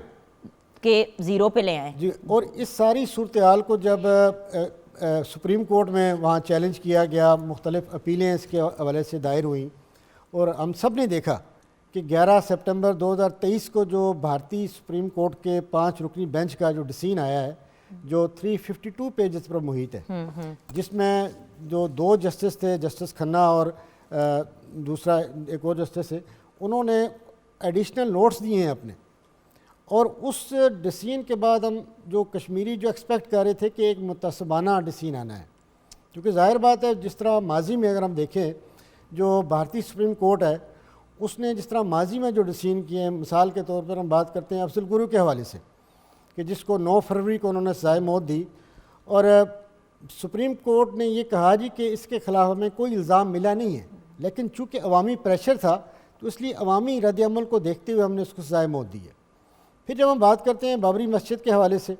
کے زیرو پہ لے آئیں جی، اور اس ساری صورتحال کو جب سپریم کورٹ میں وہاں چیلنج کیا گیا، مختلف اپیلیں اس کے حوالے سے دائر ہوئیں، اور ہم سب نے دیکھا کہ 11 سپٹمبر 2023 کو جو بھارتی سپریم کورٹ کے 5 رکنی بینچ کا جو ڈیسیژن آیا ہے جو 352 پیجز پر محیط ہے، جس میں جو 2 جسٹس تھے، جسٹس کھنہ اور دوسرا ایک اور جسٹس ہے، انہوں نے ایڈیشنل نوٹس دیے ہیں اپنے، اور اس ڈیسیژن کے بعد ہم جو کشمیری جو ایکسپیکٹ کر رہے تھے کہ ایک متعصبانہ ڈیسیژن آنا ہے، کیونکہ ظاہر بات ہے جس طرح ماضی میں اگر ہم دیکھیں جو بھارتی سپریم کورٹ ہے اس نے جس طرح ماضی میں جو ڈیسیژن کیے ہیں، مثال کے طور پر ہم بات کرتے ہیں افضل گرو کے حوالے سے کہ جس کو 9 فروری کو انہوں نے سزائے موت دی، اور سپریم کورٹ نے یہ کہا جی کہ اس کے خلاف ہمیں کوئی الزام ملا نہیں ہے، لیکن چونکہ عوامی پریشر تھا تو اس لیے عوامی رد عمل کو دیکھتے ہوئے ہم نے اس کو سزائے موت دی ہے۔ پھر جب ہم بات کرتے ہیں بابری مسجد کے حوالے سے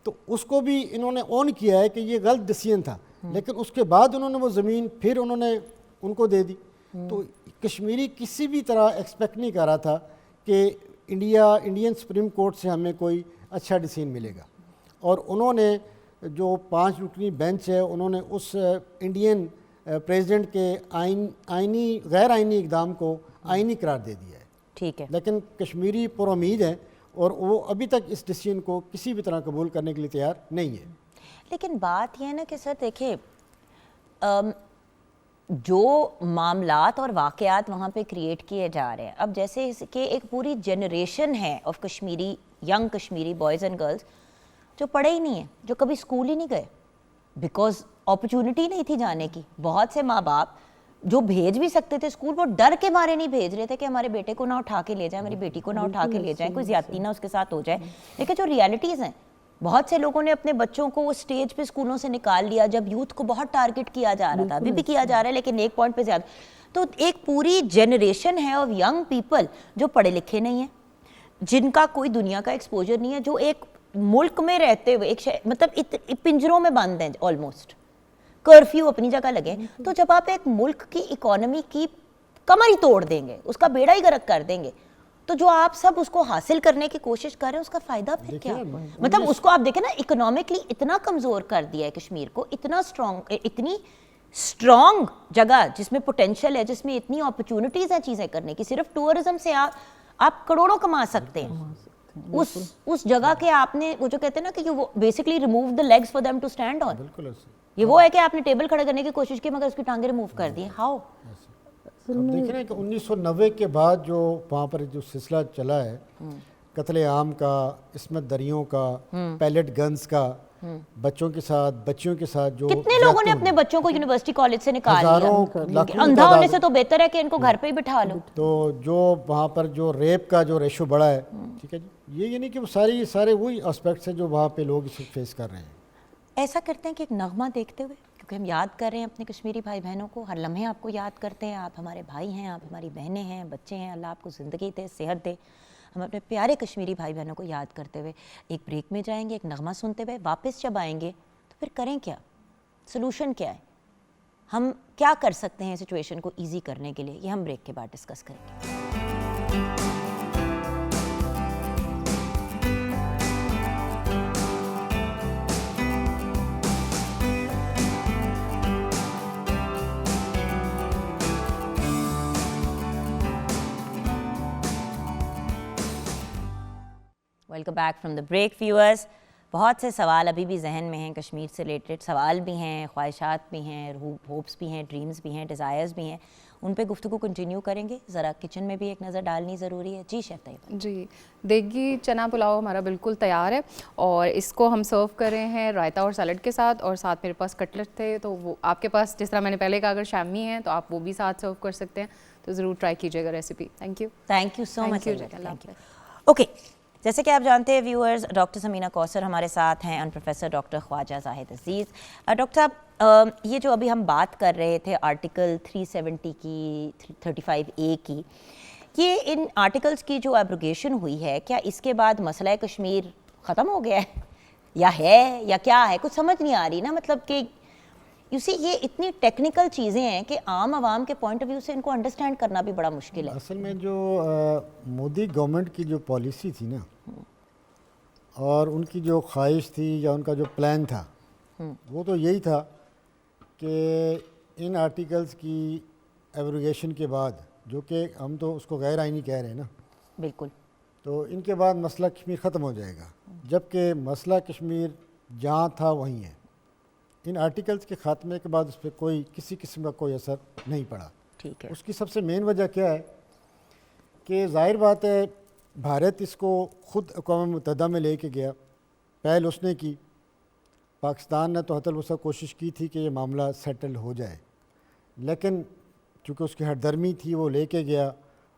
تو اس کو بھی انہوں نے اون کیا ہے کہ یہ غلط ڈیسیژن تھا، لیکن اس کے بعد انہوں نے وہ زمین پھر انہوں نے ان کو دے دی۔ تو کشمیری کسی بھی طرح ایکسپیکٹ نہیں کر رہا تھا کہ انڈین سپریم کورٹ سے ہمیں کوئی اچھا ڈیسیژن ملے گا، اور انہوں نے جو 5 رکنی بینچ ہے انہوں نے اس انڈین پریزیڈنٹ کے غیر آئینی اقدام کو آئینی قرار دے دیا ہے، ٹھیک ہے، لیکن کشمیری پر امید ہے اور وہ ابھی تک اس ڈیسیژن کو کسی بھی طرح قبول کرنے کے لیے تیار نہیں ہے۔ لیکن بات یہ ہے نا کہ سر دیکھیں جو معاملات اور واقعات وہاں پہ کریٹ کیے جا رہے ہیں، اب جیسے کہ ایک پوری جنریشن ہے of Kashmiri young Kashmiri boys and girls جو پڑھے ہی نہیں ہیں، جو کبھی اسکول ہی نہیں گئے بیکاز اپرچونٹی نہیں تھی جانے کی۔ بہت سے ماں باپ جو بھیج بھی سکتے تھے اسکول وہ ڈر کے مارے نہیں بھیج رہے تھے کہ ہمارے بیٹے کو نہ اٹھا کے لے جائیں، میری بیٹی کو نہ اٹھا کے لے جائیں، کوئی زیادتی نہ اس کے ساتھ ہو جائے۔ لیکن جو ریالٹیز ہیں، بہت سے لوگوں نے اپنے بچوں کو وہ اسٹیج پہ اسکولوں سے نکال لیا جب یوتھ کو بہت ٹارگٹ کیا جا رہا تھا، ابھی بھی کیا جا رہا ہے لیکن ایک پوائنٹ پہ زیادہ۔ تو ایک پوری جنریشن ہے آف ینگ پیپل جو پڑھے لکھے نہیں ہیں، جن کا کوئی دنیا کا ایکسپوجر نہیں ہے، جو ایک ملک میں رہتے ہوئے مطلب پنجروں میں بند ہیں آلموسٹ، کرفیو اپنی جگہ لگے۔ تو جب آپ ایک ملک کی اکانومی کی کمر ہی توڑ دیں گے، اس کا بیڑا ہی غرق کر دیں گے، تو جو آپ سب اس کو حاصل کرنے کی کوشش کر رہے ہیں اس کا فائدہ پھر کیا؟ مطلب اس کو آپ دیکھیں نا اکنامکلی اتنا کمزور کر دیا ہے کشمیر کو، اتنی اسٹرانگ جگہ جس میں پوٹینشیل ہے، جس میں اتنی اپرچونٹیز ہیں چیزیں کرنے کی، صرف ٹورزم سے آپ کروڑوں کما سکتے ہیں۔ اس جگہ کے آپ نے وہ جو کہتے ہیں نا کہ وہ basically remove the legs for them to stand on, یہ وہ ہے کہ آپ نے ٹیبل کھڑا کرنے کی کوشش کی مگر اس کی ٹانگیں ریموو کر دی۔ ہاؤ؟ اب دیکھ رہے ہیں کہ 1990 کے بعد جو وہاں پر جو سلسلہ چلا ہے قتل عام کا، عصمت دریوں کا، پیلٹ گنز کا، بچوں کے ساتھ بچیوں کے ساتھ جو کتنے لوگوں نے اپنے بچوں کو یونیورسٹی کالج سے نکال ہزاروں لیا. اندھا ہونے سے تو بہتر ہے کہ ان کو گھر پہ ہی بٹھا لو. تو جو وہاں پر جو ریپ کا جو ریشو بڑا ہے, ٹھیک ہے جی, یہ نہیں کہ وہ سارے وہی اسپیکٹس ہیں جو وہاں پہ لوگ اسے فیس کر رہے ہیں. ایسا کرتے ہیں کہ ایک نغمہ دیکھتے ہوئے, کیونکہ ہم یاد کر رہے ہیں اپنے کشمیری بھائی بہنوں کو, ہر لمحے آپ کو یاد کرتے ہیں, آپ ہمارے بھائی ہیں, آپ ہماری بہنیں ہیں, بچے ہیں, اللہ آپ کو زندگی دے, صحت دے. ہم اپنے پیارے کشمیری بھائی بہنوں کو یاد کرتے ہوئے ایک بریک میں جائیں گے, ایک نغمہ سنتے ہوئے. واپس جب آئیں گے تو پھر کریں کیا, سلوشن کیا ہے, ہم کیا کر سکتے ہیں سچویشن کو ایزی کرنے کے لیے, یہ ہم بریک کے بعد ڈسکس کریں گے. Welcome back from the break viewers. بہت سے سوال ابھی بھی ذہن میں ہیں, کشمیر سے ریلیٹڈ سوال بھی ہیں, خواہشات بھی ہیں, ہوپس بھی ہیں, ڈریمز بھی ہیں, ڈیزائرز بھی ہیں. ان پہ گفتگو کنٹینیو کریں گے. ذرا کچن میں بھی ایک نظر ڈالنی ضروری ہے. جی شیف طیبہ. جی, دیگی چنا پلاؤ ہمارا بالکل تیار ہے, اور اس کو ہم سرو کر رہے ہیں رائتا اور سیلڈ کے ساتھ, اور ساتھ میرے پاس کٹلٹ تھے, تو وہ آپ کے پاس جس طرح میں نے پہلے کہا اگر شامی ہیں تو آپ وہ بھی ساتھ سرو کر سکتے ہیں, تو ضرور ٹرائی کیجیے گا recipe. Thank you so much. Okay, جیسے کہ آپ جانتے ہیں ویورز, ڈاکٹر ثمینہ کوثر ہمارے ساتھ ہیں, اور پروفیسر ڈاکٹر خواجہ زاہد عزیز. ڈاکٹر صاحب, یہ جو ابھی ہم بات کر رہے تھے آرٹیکل 370 کی, 35A کی, یہ ان آرٹیکلس کی جو ایبروگیشن ہوئی ہے, کیا اس کے بعد مسئلہ کشمیر ختم ہو گیا ہے یا کیا ہے؟ کچھ سمجھ نہیں آ رہی نا, مطلب کہ یو سی یہ اتنی ٹیکنیکل چیزیں ہیں کہ عام عوام کے پوائنٹ آف ویو سے ان کو انڈرسٹینڈ کرنا بھی بڑا مشکل ہے. اصل میں جو مودی گورنمنٹ کی جو پالیسی تھی نا, اور ان کی جو خواہش تھی یا ان کا جو پلان تھا, وہ تو یہی تھا کہ ان آرٹیکلز کی ایبروگیشن کے بعد, جو کہ ہم تو اس کو غیر آئینی کہہ رہے ہیں نا, بالکل, تو ان کے بعد مسئلہ کشمیر ختم ہو جائے گا, جبکہ مسئلہ کشمیر جہاں تھا وہیں ہے. ان آرٹیکلز کے خاتمے کے بعد اس پہ کسی قسم کا کوئی اثر نہیں پڑا. ٹھیک ہے. اس کی سب سے مین وجہ کیا ہے کہ ظاہر بات ہے بھارت اس کو خود اقوام متحدہ میں لے کے گیا, پہل اس نے کی. پاکستان نے تو حتی الوسع کوشش کی تھی کہ یہ معاملہ سیٹل ہو جائے, لیکن چونکہ اس کی ہٹ درمی تھی وہ لے کے گیا,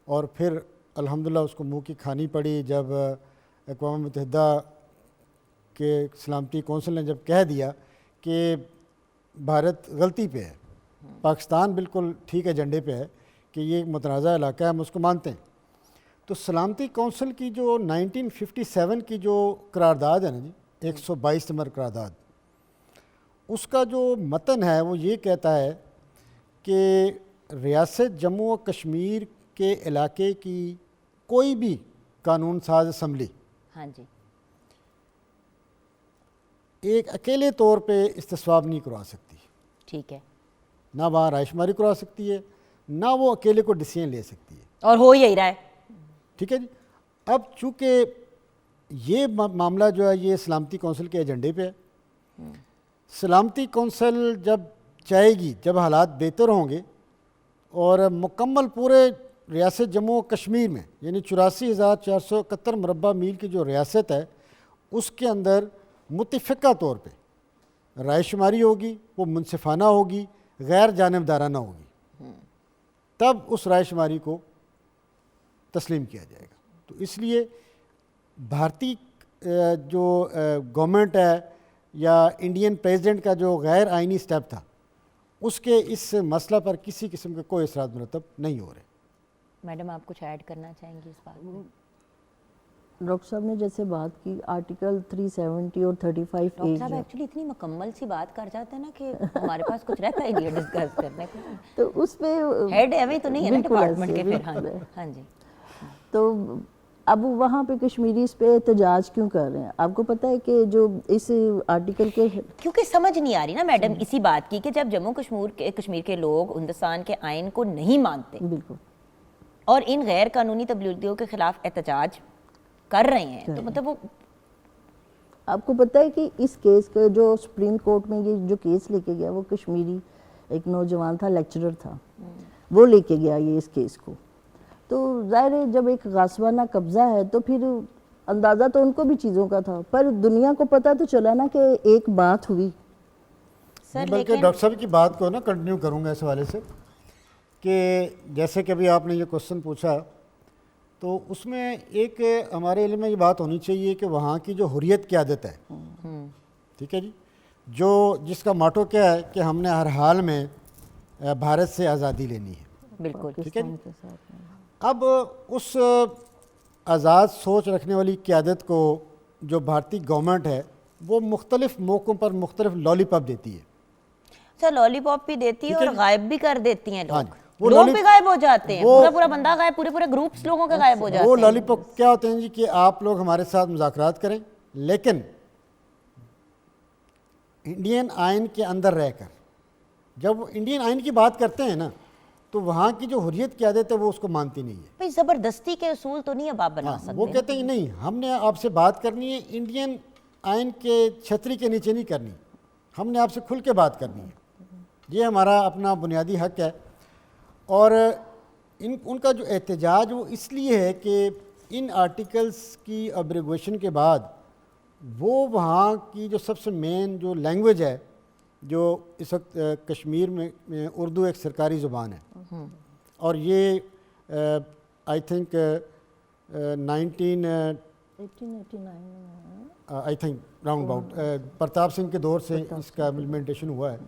اور پھر الحمدللہ اس کو منہ کی کھانی پڑی جب اقوام متحدہ کے سلامتی کونسل نے جب کہہ دیا کہ بھارت غلطی پہ ہے, پاکستان بالکل ٹھیک ایجنڈے پہ ہے کہ یہ متنازع علاقہ ہے, ہم اس کو مانتے ہیں. تو سلامتی کونسل کی جو 1957 کی جو قرارداد ہے نا جی, 122 نمبر قرارداد, اس کا جو متن ہے وہ یہ کہتا ہے کہ ریاست جموں و کشمیر کے علاقے کی کوئی بھی قانون ساز اسمبلی, ہاں جی, ایک اکیلے طور پہ استصواب نہیں کروا سکتی. ٹھیک ہے. نہ وہاں رائے شماری کروا سکتی ہے, نہ وہ اکیلے کو ڈیسیژن لے سکتی ہے, اور ہو یہی رہا ہے. ٹھیک ہے جی. اب چونکہ یہ معاملہ جو ہے یہ سلامتی کونسل کے ایجنڈے پہ ہے, سلامتی کونسل جب چاہے گی, جب حالات بہتر ہوں گے اور مکمل پورے ریاست جموں و کشمیر میں, یعنی 84,471 مربع میل کی جو ریاست ہے, اس کے اندر متفقہ طور پہ رائے شماری ہوگی, وہ منصفانہ ہوگی, غیر جانبدارانہ ہوگی, تب اس رائے شماری کو تسلیم کیا جائے گا. تو اس لیے بھارتی جو گورنمنٹ ہے یا انڈین پریزیڈنٹ کا جو غیر آئینی سٹیپ تھا, اس کے اس مسئلہ پر کسی قسم کے کوئی اثرات مرتب نہیں ہو رہے. میڈم آپ کچھ ایڈ کرنا چاہیں گی اس بات میں؟ ڈاکٹر صاحب نے جیسے بات کی آرٹیکل 370 اور 35A, ڈاکٹر صاحب ایکچولی اتنی مکمل سی بات کر جاتے ہیں نا کہ ہمارے پاس کچھ رہتا ہی نہیں ہے ڈسکس کرنے کو. تو اس پہ ہیڈ ایویں تو نہیں ہے نا ڈپارٹمنٹ کے پھر. ہاں جی. تو اب وہاں پہ کشمیری اس پہ احتجاج کیوں کر رہے ہیں؟ آپ کو پتہ ہے کہ جو اس آرٹیکل کے, کیونکہ سمجھ نہیں آ رہی نا میڈم اسی بات کی کہ جب جموں کشمیر کے لوگ ہندوستان کے آئین کو نہیں مانتے, بالکل, اور ان غیر قانونی تبدیلیوں کے خلاف احتجاج کر رہے ہیں, تو مطلب وہ آپ کو پتہ ہے کہ اس کیس کا جو سپریم کورٹ میں یہ جو کیس لے کے گیا, وہ کشمیری ایک نوجوان تھا, لیکچرر تھا, وہ لے کے گیا یہ اس کیس کو. تو ظاہر ہے جب ایک غاصبانہ قبضہ ہے تو پھر اندازہ تو ان کو بھی چیزوں کا تھا، پر دنیا کو پتہ تو چلا نا کہ ایک بات ہوئی. بلکہ ڈاکٹر صاحب کی بات کو نا کنٹینیو کروں گا اس حوالے سے کہ جیسے کہ ابھی آپ نے یہ کوشچن پوچھا تو اس میں ایک ہمارے علم میں یہ بات ہونی چاہیے کہ وہاں کی جو حریت قیادت ہے، ٹھیک ہے جی، جو جس کا ماٹو کیا ہے کہ ہم نے ہر حال میں بھارت سے آزادی لینی ہے. بالکل. ٹھیک ہے جی. اب اس آزاد سوچ رکھنے والی قیادت کو جو بھارتی گورنمنٹ ہے وہ مختلف موقعوں پر مختلف لالی پاپ دیتی ہے. اچھا، لالی پاپ بھی دیتی ہے اور غائب بھی کر دیتی ہیں ہاں لوگ. جی، وہ لوگ بھی غائب ہو جاتے ہیں، پورا پورا بندا غائب، پورے پورے گروپس لوگوں کے غائب ہو جاتے وہ ہیں. لالی پاپ کیا ہوتے ہیں جی کہ آپ لوگ ہمارے ساتھ مذاکرات کریں لیکن انڈین آئین کے اندر رہ کر. جب وہ انڈین آئین کی بات کرتے ہیں نا تو وہاں کی جو حریت قیادت ہے وہ اس کو مانتی نہیں ہے. بھئی زبردستی کے اصول تو نہیں اب آپ بنا وہ سکتے. کہتے ہیں نہیں، ہم نے آپ سے بات کرنی ہے انڈین آئین کے چھتری کے نیچے نہیں کرنی، ہم نے آپ سے کھل کے بات کرنی ہے. یہ ہمارا اپنا بنیادی حق ہے. اور ان کا جو احتجاج وہ اس لیے ہے کہ ان آرٹیکلز کی ابریگویشن کے بعد وہ وہاں کی جو سب سے مین جو لینگویج ہے، جو اس وقت کشمیر میں اردو ایک سرکاری زبان ہے، اور یہ I think 1989 round about Pratap Singh کے دور سے اس کا امپلیمنٹیشن ہوا ہے.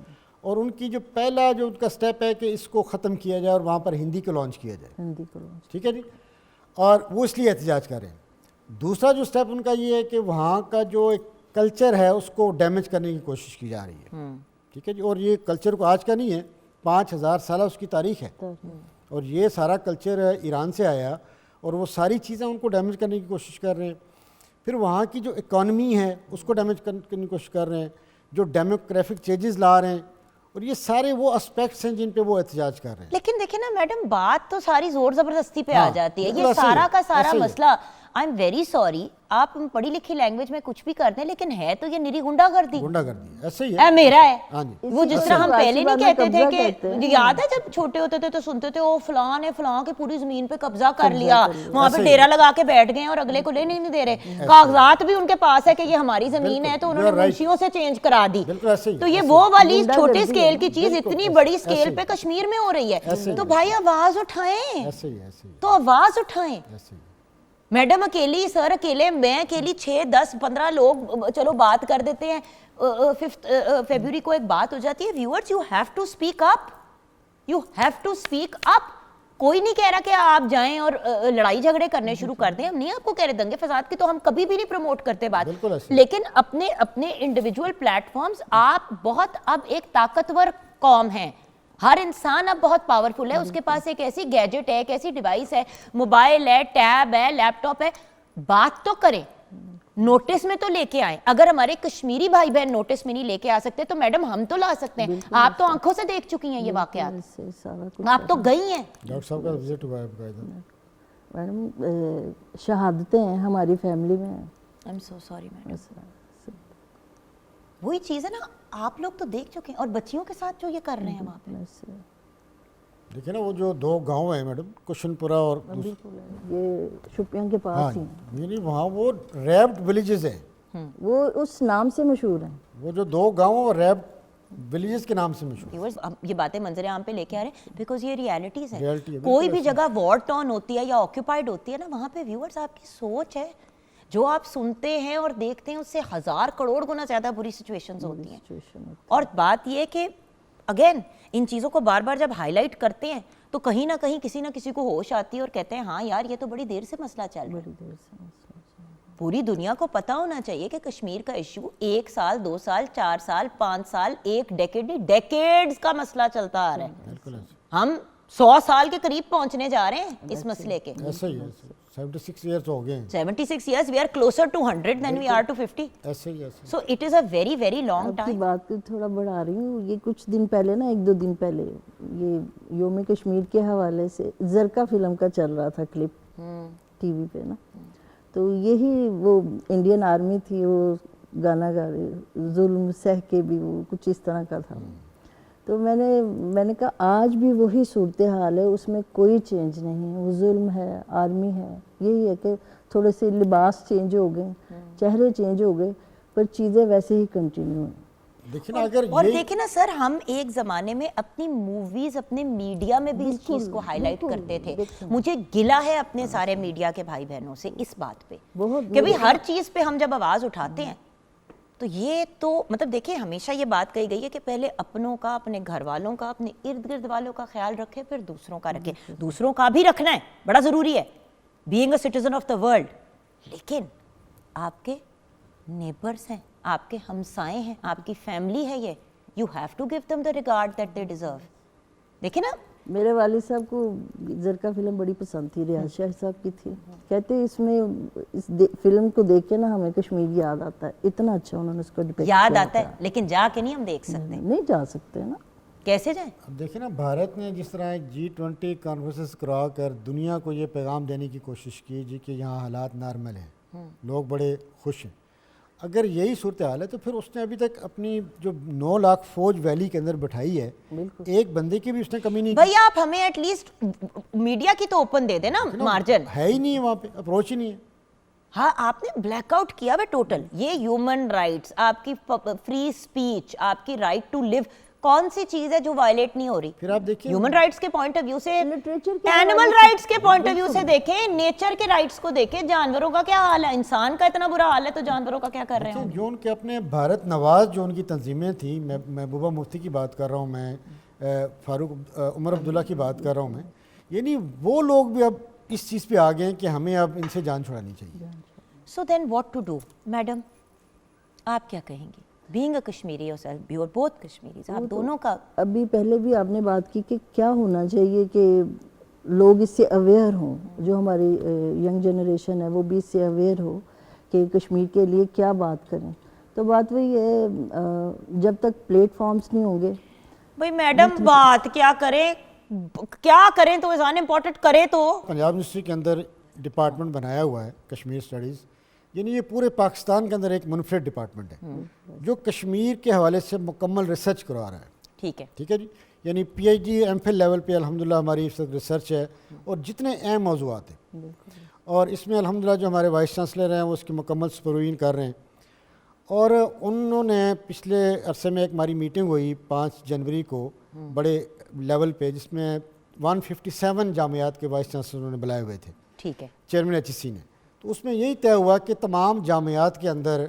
اور ان کی جو پہلا جو ان کا سٹیپ ہے کہ اس کو ختم کیا جائے اور وہاں پر ہندی کو لانچ کیا جائے. ٹھیک ہے جی. اور وہ اس لیے احتجاج کر رہے ہیں. دوسرا جو سٹیپ ان کا یہ ہے کہ وہاں کا جو ایک کلچر ہے اس کو ڈیمیج کرنے کی کوشش کی جا رہی ہے. ٹھیک ہے جی. اور یہ کلچر کو آج کا نہیں ہے، 5000 سالہ اس کی تاریخ ہے. اور یہ سارا کلچر ایران سے آیا اور وہ ساری چیزیں ان کو ڈیمیج کرنے کی کوشش کر رہے ہیں. پھر وہاں کی جو اکانومی ہے اس کو ڈیمیج کرنے کی کوشش کر رہے ہیں، جو ڈیموگرافک چینجز لا رہے ہیں. اور یہ سارے وہ اسپیکٹس ہیں جن پہ وہ احتجاج کر رہے ہیں. لیکن دیکھیں نا میڈم، بات تو ساری زور زبردستی پہ آ جاتی ہے. بالکل یہ ایسے ہی سارا ہے، کا سارا ایسے ہی ہے. مسئلہ، آئی ایم ویری سوری، آپ پڑھی لکھی لینگویج میں کچھ بھی کرتے ہیں لیکن ہے تو یہ نری گنڈا گردی. گنڈا کر دی ایسے ہی اے ہے. میرا ہے. ہاں جی. وہ جس طرح ہم پہلے نہیں کہتے تھے کہ یاد ہے جب چھوٹے ہوتے تھے تو سنتے تھے وہ فلاں نے فلاں کی پوری زمین پہ قبضہ کر لیا، وہاں پہ ڈیرا لگا کے بیٹھ گئے اور اگلے کو لینے نہیں دے رہے. کاغذات بھی ان کے پاس ہے کہ یہ ہماری زمین ہے تو انہوں نے منشیوں سے چینج کرا دی. تو یہ وہ والی چھوٹے اسکیل کی چیز اتنی بڑی اسکیل پہ کشمیر میں ہو رہی ہے. تو بھائی آواز اٹھائیں، تو آواز اٹھائیں. میڈم اکیلی، سر اکیلے، میں اکیلی، 6 10 15 لوگ چلو بات کر دیتے ہیں. 5 فیبروری کو ایک بات ہو جاتی ہے. Viewers, you have to speak up, you have to speak up. کوئی نہیں کہہ رہا کہ آپ جائیں اور لڑائی جھگڑے کرنے شروع کر دیں. ہم نہیں آپ کو کہہ رہے دنگے فساد کی تو ہم کبھی بھی نہیں پروموٹ کرتے بات، لیکن اپنے انڈیویجول پلیٹ فارمز، آپ بہت اب ایک طاقتور قوم ہیں. ہر انسان اب بہت پاورفل ہے. اس کے پاس ایک ایسی گیجٹ ہے، ایک ایسی ڈیوائس ہے، موبائل ہے، ٹیب ہے، لیپ ٹاپ ہے. بات تو کریں، نوٹس میں تو لے کے آئیں. اگر ہمارے کشمیری بھائی بہن نوٹس میں نہیں لے کے آ سکتے تو میڈم ہم تو لا سکتے ہیں. آپ تو آنکھوں سے دیکھ چکی ہیں یہ واقعات، آپ تو گئی ہیں. ڈاکٹر صاحب کا وزٹ ہوا ہے باقاعدہ. میڈم شہادتیں ہیں ہماری فیملی میں. I am so sorry madam. وہی چیز ہے نا، آپ لوگ تو دیکھ چکے ہیں، اور بچیوں کے ساتھ جو یہ کر رہے ہیں وہاں پہ. دیکھیں نا وہ جو 2 گاؤں ہیں میڈم، کشن پورہ اور یہ شوپیان کے پاس ہی یعنی وہاں وہ ریپڈ ولیجز ہیں، وہ اس نام سے مشہور ہیں. وہ جو 2 گاؤں ریپڈ ولیجز کے نام سے مشہور. ویورز، یہ باتیں منظر عام پہ لے کے آ رہے ہیں بیکاز یہ ریالٹیز ہیں. ریالٹی ہے. کوئی بھی جگہ وار ٹاؤن ہوتی ہے یا آکیوپائڈ ہوتی ہے نا، وہاں پہ ویورز آپ کی سوچ ہے، جو آپ سنتے ہیں اور دیکھتے ہیں اس سے 1000 کروڑ گنا زیادہ بری سچویشنز ہوتی ہیں. اور بات یہ کہ اگین ان چیزوں کو بار بار جب ہائی لائٹ کرتے ہیں تو کہیں نہ کہیں کسی نہ کسی کو ہوش آتی ہے اور کہتے ہیں ہاں یار یہ تو بڑی دیر سے مسئلہ چل رہا ہے. پوری دنیا کو پتہ ہونا چاہیے کہ کشمیر کا ایشو 1 سال 2 سال 4 سال 5 سال 1 ڈیکیڈز کا مسئلہ چلتا آ رہا ہے. ہم 100 سال کے قریب پہنچنے جا رہے ہیں اس مسئلے کے. ایسا ہی ہے. 76 ایئرس ہو گئے ہیں. 76 years, we are closer to 100 than we are to 50. ایسے ہی ایسے. So it is a very very long آپ کی time. بات کو تھوڑا بڑھا رہی ہوں. یہ کچھ دن پہلے نا، 1-2 دن پہلے، یہ یوم کشمیر کے حوالے سے زرکا فلم کا چل رہا تھا کلپ ٹی وی پہ نا. تو یہی وہ انڈین آرمی تھی، وہ گانا گا رہی، ظلم سہ کے بھی، وہ کچھ اس طرح کا تھا. تو میں نے کہا آج بھی وہی صورتحال ہے, اس میں کوئی چینج نہیں ہے, وہ ظلم ہے, آرمی ہے. یہی ہے کہ تھوڑے سے لباس چینج ہو گئے, چہرے چینج ہو گئے, پر چیزیں ویسے ہی کنٹینیو ہیں. دیکھیں اگر اور دیکھیں نا سر, ہم ایک زمانے میں اپنی موویز, اپنے میڈیا میں بھی اس چیز کو ہائی لائٹ کرتے تھے. مجھے گلہ ہے اپنے سارے میڈیا کے بھائی بہنوں سے اس بات پہ کہ بھئی ہر چیز پہ ہم جب آواز اٹھاتے ہیں تو یہ تو مطلب دیکھیں ہمیشہ یہ بات کہی گئی ہے کہ پہلے اپنوں کا, اپنے گھر والوں کا, اپنے ارد گرد والوں کا خیال رکھے, پھر دوسروں کا رکھے. دوسروں کا بھی رکھنا ہے, بڑا ضروری ہے, being a citizen of the world, لیکن آپ کے نیبرز ہیں, آپ کے ہمسائے ہیں, آپ کی فیملی ہے, یہ you have to give them the regard that they deserve. دیکھیں نا, میرے والد صاحب کو زرکا فلم بڑی پسند تھی, ریاض شاہ صاحب کی تھی. کہتے اس میں اس فلم کو دیکھ کے نا ہمیں کشمیر یاد آتا ہے, اتنا اچھا انہوں نے اس کو ڈپکٹ یاد آتا ہے, لیکن جا کے نہیں ہم دیکھ سکتے. نہیں جا سکتے نا, کیسے جائیں؟ اب دیکھیں نا, بھارت نے جس طرح G20 کانفرنسز کرا کر دنیا کو یہ پیغام دینے کی کوشش کی جی کہ یہاں حالات نارمل ہیں, لوگ بڑے خوش ہیں. اگر یہی صورتحال ہے تو پھر اس نے ابھی تک اپنی جو 9 لاکھ فوج ویلی کے اندر بٹھائی ہے, ایک بندے کی بھی اس نے کمی نہیں کی. بھئی آپ ہمیں ایٹ لیسٹ میڈیا کی تو اوپن دے دیں نا مارجن. ہے ہی نہیں ہے وہاں پہ, اپروچ ہی نہیں ہے. ہاں آپ نے بلیک آؤٹ کیا ہے ٹوٹل. یہ ہیومن رائٹس, آپ کی فری اسپیچ, آپ کی رائٹ ٹو لیو, کون سی چیز ہے جو وائلیٹ نہیں ہو رہی؟ پھر آپ دیکھیں ہیومن رائٹس کے پوائنٹ آف ویو سے, اینیمل رائٹس کے پوائنٹ آف ویو سے دیکھیں, نیچر کے رائٹس کو دیکھیں, جانوروں کا کیا حال ہے, انسان کا اتنا برا حال ہے تو جانوروں کا کیا کر رہے ہیں. جو ان کے اپنے بھارت نواز جو ان کی تنظیمیں تھیں, میں محبوبہ مفتی کی بات کر رہا ہوں, میں فاروق عمر عبداللہ کی بات کر رہا ہوں میں, یعنی وہ لوگ بھی اب اس چیز پہ آ گئے ہیں کہ ہمیں اب ان سے جان چھڑانی چاہیے. So then what to do? Madam آپ کیا کہیں گی؟ Being a Kashmiri yourself, you are both Kashmiris, آپ دونوں کا. ابھی پہلے بھی آپ نے بات کی کہ کیا ہونا چاہیے کہ لوگ اس سے اویئر ہوں, جو ہماری ینگ جنریشن ہے وہ بھی اس سے اویئر ہو کہ کشمیر کے لیے کیا بات کریں. تو بات وہی ہے, جب تک پلیٹ فارمز نہیں ہوں گے. بھئی میڈم بات کیا کریں, کیا کریں تو اس امپورٹنٹ کرے تو. پنجاب یونیورسٹی کے اندر ڈپارٹمنٹ بنایا ہوا ہے کشمیر اسٹڈیز, یعنی یہ پورے پاکستان کے اندر ایک منفرد ڈپارٹمنٹ ہے جو کشمیر کے حوالے سے مکمل ریسرچ کروا رہا ہے. ٹھیک ہے جی, یعنی P H D M Phil level پہ الحمدللہ ہماری اس وقت ریسرچ ہے, اور جتنے اہم موضوعات ہیں, اور اس میں الحمدللہ جو ہمارے وائس چانسلر ہیں وہ اس کی مکمل سپروین کر رہے ہیں. اور انہوں نے پچھلے عرصے میں ایک ہماری میٹنگ ہوئی 5 جنوری کو بڑے لیول پہ, جس میں 157 جامعات کے وائس چانسلر انہوں نے بلائے ہوئے تھے, ٹھیک ہے, چیئرمین ایچ ای سی نے. تو اس میں یہی طے ہوا کہ تمام جامعات کے اندر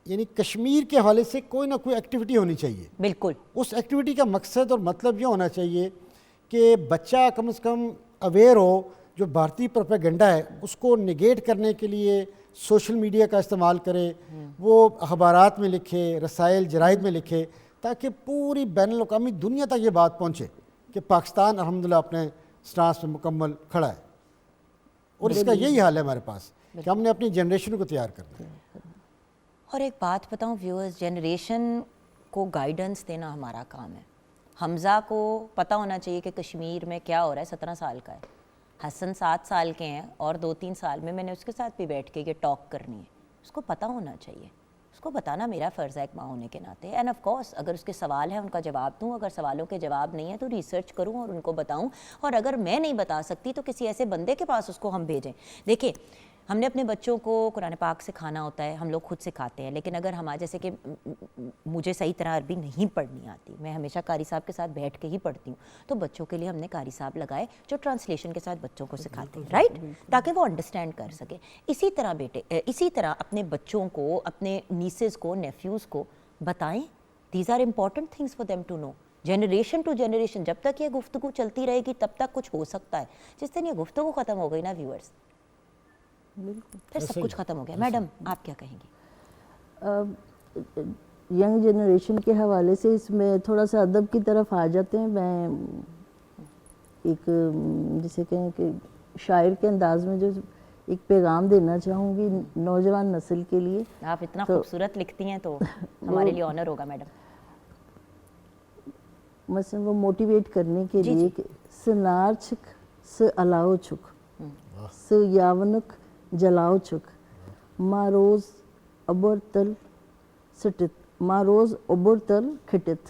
یعنی کشمیر کے حوالے سے کوئی نہ کوئی ایکٹیویٹی ہونی چاہیے. بالکل. اس ایکٹیویٹی کا مقصد اور مطلب یہ ہونا چاہیے کہ بچہ کم از کم اویئر ہو, جو بھارتی پروپیگنڈا ہے اس کو نگیٹ کرنے کے لیے سوشل میڈیا کا استعمال کرے, وہ اخبارات میں لکھے, رسائل جرائد میں لکھے, تاکہ پوری بین الاقوامی دنیا تک یہ بات پہنچے کہ پاکستان الحمدللہ اپنے سٹانس پہ مکمل کھڑا ہے. اور اس کا یہی حال ہے ہمارے پاس کہ ہم نے اپنی جنریشن کو تیار کرنا ہے. اور ایک بات بتاؤں ویورز, جنریشن کو گائیڈنس دینا ہمارا کام ہے. حمزہ کو پتہ ہونا چاہیے کہ کشمیر میں کیا ہو رہا ہے, 17 سال کا ہے. حسن 7 سال کے ہیں, اور 2-3 سال میں نے اس کے ساتھ بھی بیٹھ کے یہ ٹاک کرنی ہے. اس کو پتہ ہونا چاہیے, اس کو بتانا میرا فرض ہے ایک ماں ہونے کے ناطے. اینڈ آف کورس اگر اس کے سوال ہیں ان کا جواب دوں, اگر سوالوں کے جواب نہیں ہیں تو ریسرچ کروں اور ان کو بتاؤں, اور اگر میں نہیں بتا سکتی تو کسی ایسے بندے کے پاس اس کو ہم بھیجیں. دیکھیں ہم نے اپنے بچوں کو قرآن پاک سکھانا ہوتا ہے, ہم لوگ خود سکھاتے ہیں, لیکن اگر ہمارا جیسے کہ مجھے صحیح طرح عربی نہیں پڑھنی آتی, میں ہمیشہ قاری صاحب کے ساتھ بیٹھ کے ہی پڑھتی ہوں, تو بچوں کے لیے ہم نے قاری صاحب لگائے جو ٹرانسلیشن کے ساتھ بچوں کو سکھاتے ہیں, رائٹ, تاکہ وہ انڈرسٹینڈ کر سکے. اسی طرح بیٹے, اسی طرح اپنے بچوں کو, اپنے نیسز کو, نیفیوز کو بتائیں. These are important things for them to know. Generation to generation جب تک یہ گفتگو چلتی رہے گی تب تک کچھ ہو سکتا ہے. جس دن یہ گفتگو ختم ہو گئی نا ویورز, پھر سب کچھ ختم ہو گیا. میڈم آپ کیا کہیں گی؟ ینگ جنریشن کے حوالے سے اس میں تھوڑا سا ادب کی طرف آ جاتے ہیں. میں ایک جسے کہیں کہ شاعر کے انداز میں جو ایک پیغام دینا چاہوں گی نوجوان نسل کے لیے. آپ اتنا خوبصورت لکھتی ہیں تو ہمارے لیے آنر ہوگا میڈم. مثلا وہ موٹیویٹ کرنے کے لیے کہ سنار چھک س الاؤ چھک س یاونک جلاؤ چھک ماں روز ابر تل سٹت ماں روز ابر تل کھٹت